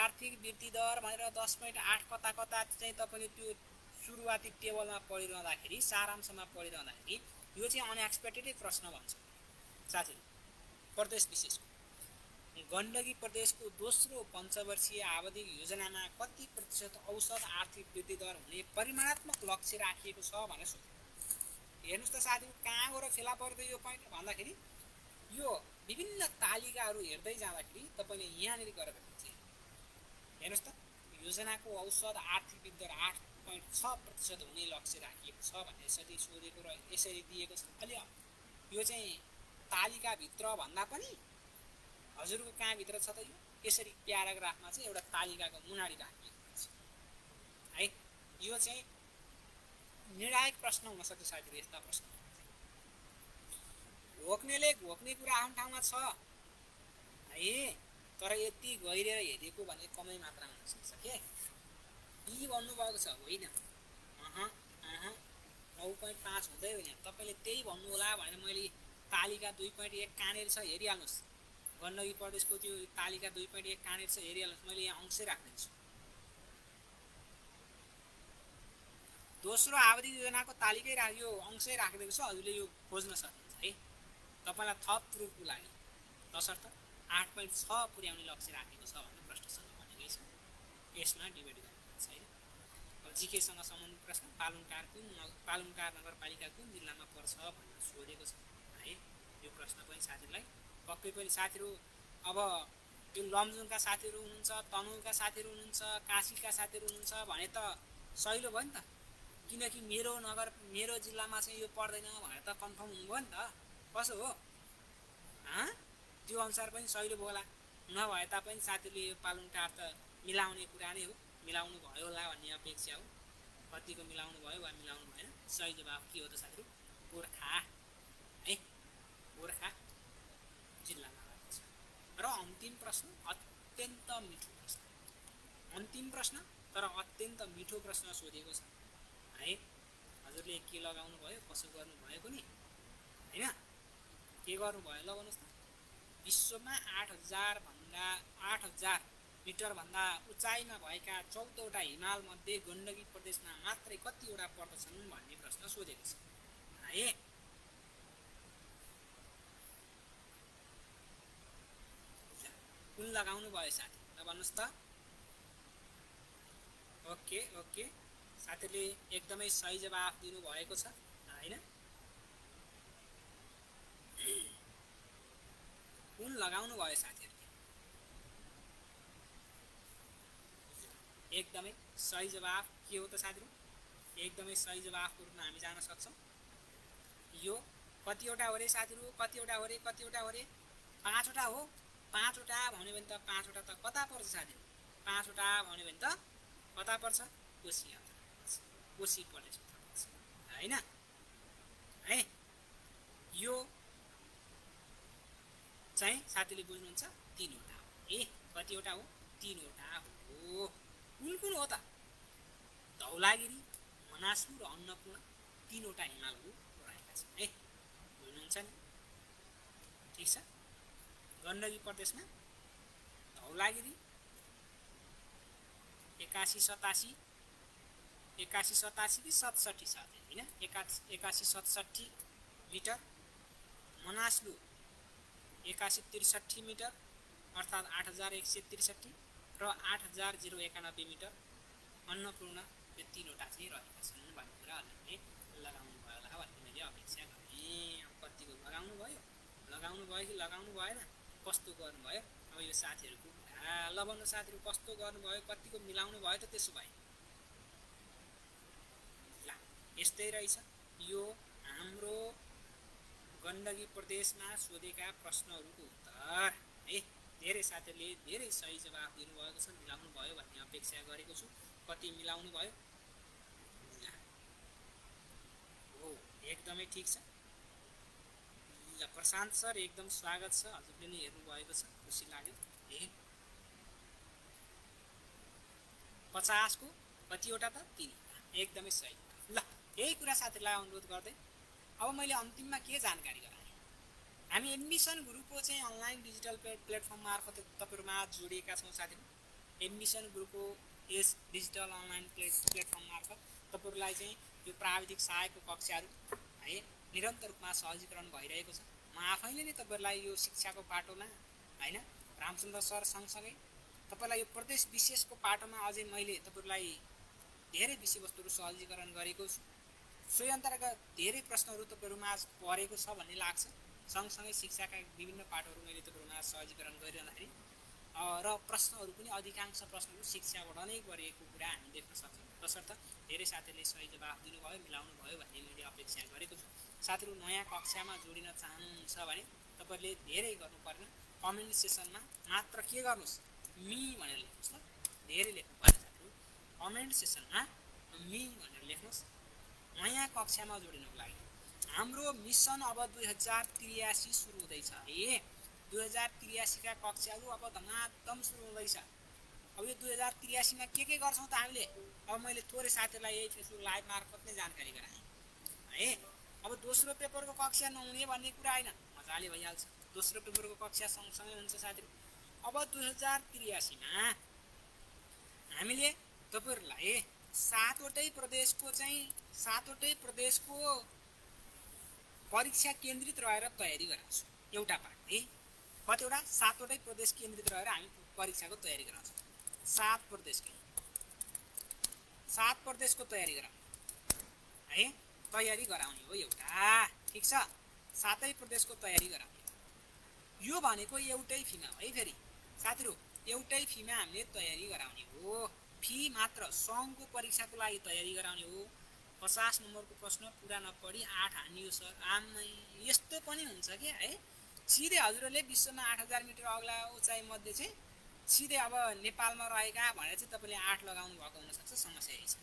आर्थिक वृद्धि दर भनेर 10.8 कता कता चाहिँ तपाईँले त्यो सुरुवाती टेबलमा पढिरहँदाखेरि, सारांशमा पढिरहँदाखेरि यो चाहिँ अनएक्सपेक्टेडै प्रश्न भन्छ साथीहरू। प्रदेश विशेषको गण्डकी प्रदेशको दोस्रो पञ्चवर्षीय आवधिक योजनामा कति प्रतिशत औसत आर्थिक वृद्धि दर हुने परिमाणात्मक लक्ष्य राखिएको छ भनेर सोध्यो। हेर्नुस् त साथीहरू, कहाँ गएर फेला पर्दै यो पोइन्ट भन्दाखेरि यो विभिन्न तालिकाहरू हेर्दै जाँदाखेरि तपाईँले यहाँनिर गरेर भेट्नुहुन्छ। हेर्नुस् त, योजनाको औसत आर्थिक वृद्धि दर 8.6% हुने लक्ष्य राखिएको छ भनेर यसरी सोधेको र यसरी दिएको छ। अलि यो चाहिँ तालिकाभित्र भन्दा पनि हजुरको कहाँभित्र छ त, यो यसरी प्याराग्राफमा चाहिँ एउटा तालिकाको मुनाडी राखिएको छ है। यो चाहिँ निर्णायक प्रश्न हुन सक्छ साथीहरू। यस्ता प्रश्न घोक्नेले घोक्ने कुरा आफ्नो ठाउँमा छ है, तर यति गहिरेर हेरेको भने कमै मात्रामा हुन सक्छ के। बी भन्नुभएको छ होइन, 9.5 हुँदै होइन, तपाईँले त्यही भन्नु होला भनेर मैले तालिका 2.1 कहाँनिर छ हेरिहाल्नुहोस्। गण्डकी प्रदेशको त्यो तालिका 2.1 कहाँनिर छ हेरिहाल्नुहोस्, मैले यहाँ अंशै राख्दैछु। दोस्रो आवधिक योजनाको तालिकै यो अंशै राखिदिएको छ, हजुरले यो खोज्न सक्नुहुन्छ है तपाईँलाई थप प्रुफको लागि। तसर्थ 8.6 पुर्याउने लक्ष्य राखेको छ भन्ने प्रश्नसँग भनेकै छ। यसमा डिबेट गर्नु छैन। अब जीकेसँग सम्बन्धित प्रश्न, पालुङटार नगरपालिका कुन जिल्लामा पर्छ भनेर सोधेको छ है। यो प्रश्न पनि साथीहरूलाई पक्कै पनि साथीहरू, अब यो लमजुङका साथीहरू हुनुहुन्छ, तनहुँका साथीहरू हुनुहुन्छ, काशीका साथीहरू हुनुहुन्छ भने त सहिलो भयो नि त, किनकि मेरो जिल्लामा चाहिँ यो पर्दैन भनेर त कन्फर्म हुनुभयो नि त। कसो हो त्यो अनुसार पनि सहिलो भयो होला, नभए तापनि साथीहरूले यो पालुङटार त मिलाउने कुरा नै हो, मिलाउनु भयो होला भन्ने अपेक्षा हो। कतिको मिलाउनु भयो वा मिलाउनु भएन। सही जवाफ के हो त साथीहरू? गोर्खा है, गोर्खा जिल्लामा रहेको छ। र अन्तिम प्रश्न अत्यन्त मिठो प्रश्न, अन्तिम प्रश्न तर अत्यन्त मिठो प्रश्न सोधेको छ है। हजुरले के लगाउनु भयो, कसो गर्नुभयो कुनी होइन, के गर्नुभयो ल भन्नुहोस् त। विश्वमा 8,000 मिटरभन्दा उचाइमा भएका 14वटा हिमाल मध्ये गण्डकी प्रदेशमा मात्रै कतिवटा पर्दछन् भन्ने प्रश्न सोधेको छ है। कुन लगाउनु भयो साथी ल भन्नुहोस् त। ओके ओके, साथीले एकदमै सही जवाफ दिनुभएको छ होइन। कुन लगाउनु भयो साथीहरूले? एकदमै सही जवाफ के हो त साथीहरू? एकदमै सही जवाफको रूपमा हामी जान सक्छौँ। यो कतिवटा हो रे साथीहरू? कतिवटा हो रे? 5वटा हो। 5वटा भन्यो भने त 5वटा त कता पर्छ साथीहरू? 5वटा भन्यो भने त कता पर्छ? कोशी प्रदेश पर्छ होइन है। यो चाहिँ साथीले बुझ्नुहुन्छ 3वटा हो। कतिवटा हो? 3वटा हो। कुन कुन हो त? धौलागिरी, मनासलु र अन्नपूर्ण तीनवटा हिमालहरू रहेका छन् है। बुझ्नुहुन्छ नि? ठिक छ। गण्डकी प्रदेशमा धौलागिरी 8187 कि 67 छ हैन, 8167 मिटर, मनासलु 8163 मिटर अर्थात् 8163 र 8091 मिटर, अन्नपूर्ण यो तीनवटा चाहिँ रहेका छन् भन्ने कुरा अलि लगाउनु भयो होला भन्ने मैले अपेक्षा गरेँ। अब कतिको लगाउनु भयो कि लगाउनु भएन, कस्तो गर्नुभयो अब यो साथीहरूको ल भन्नु साथीहरू कस्तो गर्नुभयो, कतिको मिलाउनु भयो त त्यसो भए? ल यस्तै रहेछ यो हाम्रो गण्डकी प्रदेशमा सोधेका प्रश्नहरूको उत्तर है। धेरै साथीहरूले धेरै सही जवाफ दिनुभएको छ, मिलाउनु भयो भन्ने अपेक्षा गरेको छु। कति मिलाउनु भयो? हो एकदमै ठिक छ। ल प्रशान्त सर एकदम स्वागत छ, हजुरले नै हेर्नु भएको छ, खुसी लाग्यो। 50 को कतिवटा त? 3, एकदमै सही। ल यही कुरा साथीहरूलाई अनुरोध गर्दै अब मैले अन्तिममा के जानकारी गराएँ, हामी एडमिसन गुरुको चाहिँ अनलाइन डिजिटल प्लेटफर्म मार्फत तपाईँहरूमा जोडिएका छौँ साथीहरू। एडमिसन गुरुको यस डिजिटल अनलाइन प्लेटफर्म मार्फत तपाईँहरूलाई चाहिँ यो प्राविधिक सहायकको कक्षाहरू है निरन्तर रूपमा सहजीकरण भइरहेको छ। म आफैले नै तपाईँहरूलाई यो शिक्षाको बाटोमा हैन रामचन्द्र सर सँगसँगै तपाईँलाई यो प्रदेश विशेषको पाटोमा अझै मैले तपाईँहरूलाई धेरै विषयवस्तुहरू सहजीकरण गरेको छु। सोही अन्तर्गत धेरै प्रश्नहरू तपाईँहरूमा परेको छ भन्ने लाग्छ। सँगसँगै शिक्षाका विभिन्न पाठहरू मैले तपाईँहरूमा सहजीकरण गरिरहँदाखेरि र प्रश्नहरू पनि अधिकांश प्रश्नहरू शिक्षाबाट नै गरिएको कुरा हामी देख्न सक्छौँ। तसर्थ धेरै साथीहरूले सही जवाफ दिनुभयो, मिलाउनु भयो भन्ने मैले अपेक्षा गरेको छु। साथीहरू नयाँ कक्षामा जोडिन चाहनुहुन्छ भने तपाईँहरूले धेरै गर्नु पर्दैन, कमेन्ट सेसनमा मात्र के गर्नुहोस्, मी भनेर लेख्नुहोस्। ल धेरै लेख्नु पर्छ साथीहरू, कमेन्ट सेसनमा मी भनेर लेख्नुहोस् नयाँ कक्षामा जोडिनको लागि। हाम्रो मिसन अब 2083 सुरु हुँदैछ है। 2083 का कक्षाहरू अब धमाधम सुरु हुँदैछ। अब यो 2083 मा के गर्छौँ त हामीले? अब मैले थोरै साथीहरूलाई यही फेसबुक लाइभ मार्फत नै जानकारी गराएँ है। अब दोस्रो पेपरको कक्षा नहुने भन्ने कुरा होइन, मजाले भइहाल्छ। दोस्रो पेपरको कक्षा सँगसँगै हुन्छ साथीहरू। अब 2083 मा हामीले तपाईँहरूलाई 7वटै प्रदेशको परीक्षा केन्द्रित रहेर तयारी गराउँछौँ। एउटा पाठ है, कतिवटा? 7वटै प्रदेश केन्द्रित रहेर हामी परीक्षाको तयारी गराउँछौँ। 7 प्रदेशको तयारी गराउने है, तयारी गराउने हो एउटा। ठिक छ, 7 प्रदेशको तयारी गराउने। यो भनेको एउटै फीमा है, फेरि साथीहरू एउटै फीमा हामीले तयारी गराउने हो। फी मात्र सङ्घको परीक्षाको लागि तयारी गराउने हो। 50 नम्बरको प्रश्न पुरा नपढी 8 हानियो सर। आमै यस्तो पनि हुन्छ कि है, सिधै हजुरहरूले विश्वमा 8000 मिटर अग्ला उचाइ मध्ये चाहिँ सिधै अब नेपालमा रहेका भनेर चाहिँ तपाईँले 8 लगाउनु भएको हुनसक्छ। समस्या यही छ।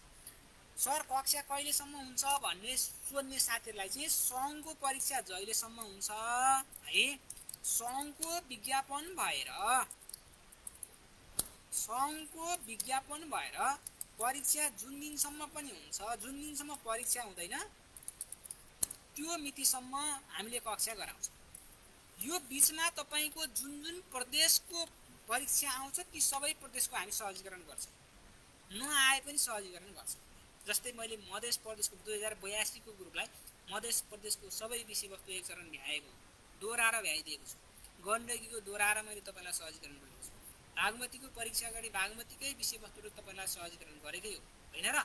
सर कक्षा कहिलेसम्म हुन्छ भन्ने सोध्ने साथीहरूलाई चाहिँ सङ्घको परीक्षा जहिलेसम्म हुन्छ है, सङ्घको विज्ञापन भएर परीक्षा जुन दिनसम्म पनि हुन्छ, जुन दिनसम्म परीक्षा हुँदैन त्यो मितिसम्म हामीले कक्षा गराउँछौँ। यो बिचमा तपाईँको जुन प्रदेशको परीक्षा आउँछ ती सबै प्रदेशको हामी सहजीकरण गर्छौँ, नआए पनि सहजीकरण गर्छौँ। जस्तै मैले मध्य प्रदेशको 2082 को ग्रुपलाई मध्य प्रदेशको सबै विषयवस्तु एक चरण भ्याएको, दोहोऱ्याएर भ्याइदिएको छु। गण्डकीको दोहोऱ्याएर मैले तपाईँलाई सहजीकरण गरेको छु। बागमतीको परीक्षा अगाडि बागमतीकै विषयवस्तुहरू तपाईँलाई सहजीकरण गरेकै होइन र?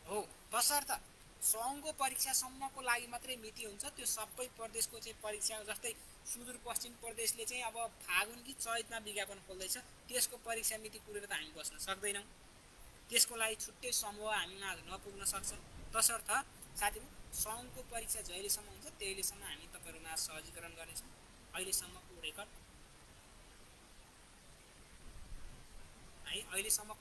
हो। तसर्थ सङ्घको परीक्षासम्मको लागि मात्रै मिति हुन्छ। त्यो सबै प्रदेशको चाहिँ परीक्षा, जस्तै सुदूरपश्चिम प्रदेशले चाहिँ अब फागुन कि चैतमा विज्ञापन खोल्दैछ, त्यसको परीक्षा मिति पुरेर त हामी बस्न सक्दैनौँ। त्यसको लागि छुट्टै समूह हामीमा नपुग्न सक्छ। तसर्थ साथीहरू सङ्घको परीक्षा जहिलेसम्म हुन्छ त्यहिलेसम्म हामी तपाईँहरूमा सहजीकरण गर्नेछौँ। अहिलेसम्मको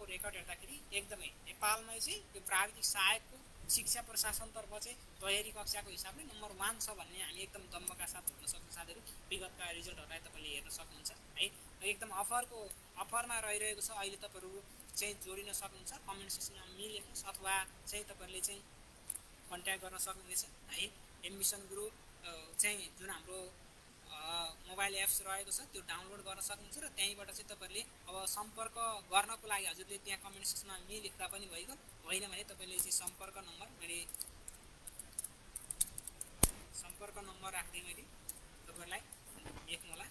रेकर्ड हेर्दाखेरि एकदमै नेपालमै चाहिँ यो प्राविधिक सहायकको शिक्षा प्रशासनतर्फ चाहिँ तयारी कक्षाको हिसाबले नम्बर 1 छ भन्ने हामी एकदम दम्बका साथ भन्न सक्छौँ साथीहरू। विगतका रिजल्टहरूलाई तपाईँले हेर्न सक्नुहुन्छ है। एकदम अफरमा रहिरहेको छ। अहिले तपाईँहरू चाहिँ जोडिन सक्नुहुन्छ, कमेन्ट सेक्सनमा मी लेख्नुहोस् अथवा चाहिँ तपाईँहरूले चाहिँ कन्ट्याक्ट गर्न सक्नुहुनेछ है। एडमिसन गुरु चाहिँ जुन हाम्रो मोबाइल एप्स रहेको छ त्यो डाउनलोड गर्न सक्नुहुन्छ र त्यहीँबाट चाहिँ तपाईँहरूले अब सम्पर्क गर्नको लागि हजुरले त्यहाँ कमेन्ट सेक्सनमा मी लेख्दा पनि भइगयो, होइन भने तपाईँले चाहिँ सम्पर्क नम्बर राख्दै मैले तपाईँहरूलाई लेख्नु होला,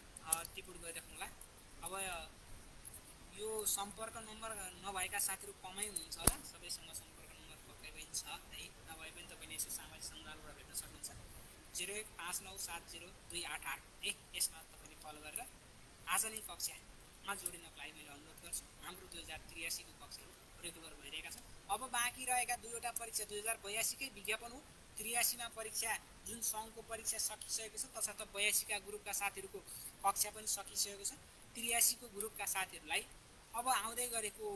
टिपुट गरिराख्नु होला। अब यो सम्पर्क नम्बर नभएका साथीहरू कमै हुनुहुन्छ होला, सबैसँग सम्पर्क नम्बर पक्कै पनि छ है। नभए पनि तपाईँले यसो सामाजिक सञ्जालबाट भेट्न सक्नुहुन्छ 0159702888 है। यसमा तपाईँले कल गरेर आज नै कक्षामा जोडिनको लागि मैले अनुरोध गर्छु। हाम्रो 2083को कक्षाहरू रेगुलर भइरहेका छन्। अब बाँकी रहेका दुईवटा परीक्षा 2082कै विज्ञापन हो, 83मा परीक्षा जुन सङ्घको परीक्षा सकिसकेको छ तसर्थ 82का ग्रुपका साथीहरूको कक्षा पनि सकिसकेको छ। 83को ग्रुपका साथीहरूलाई अब आउँदै गरेको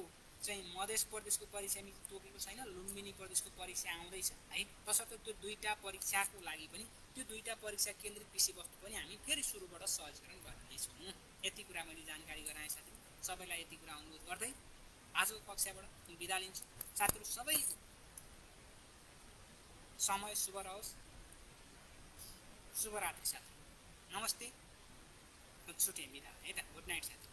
चाहिँ मध्य प्रदेशको परीक्षा तोकेको छैन, लुम्बिनी प्रदेशको परीक्षा आउँदैछ है। तसर्थ त्यो दुईवटा परीक्षाको लागि पनि त्यो दुईवटा परीक्षा केन्द्रित विषयवस्तु पनि हामी फेरि सुरुबाट सहजीकरण गर्नेछौँ। यति कुरा मैले जानकारी गराएँ साथीहरू, सबैलाई यति कुरा अनुरोध गर्दै आजको कक्षाबाट बिदा लिन्छु। साथीहरू सबै समय शुभ रहोस्, शुभरात्रि साथी, नमस्ते, छुट्टै बिदा है त, गुड नाइट साथी।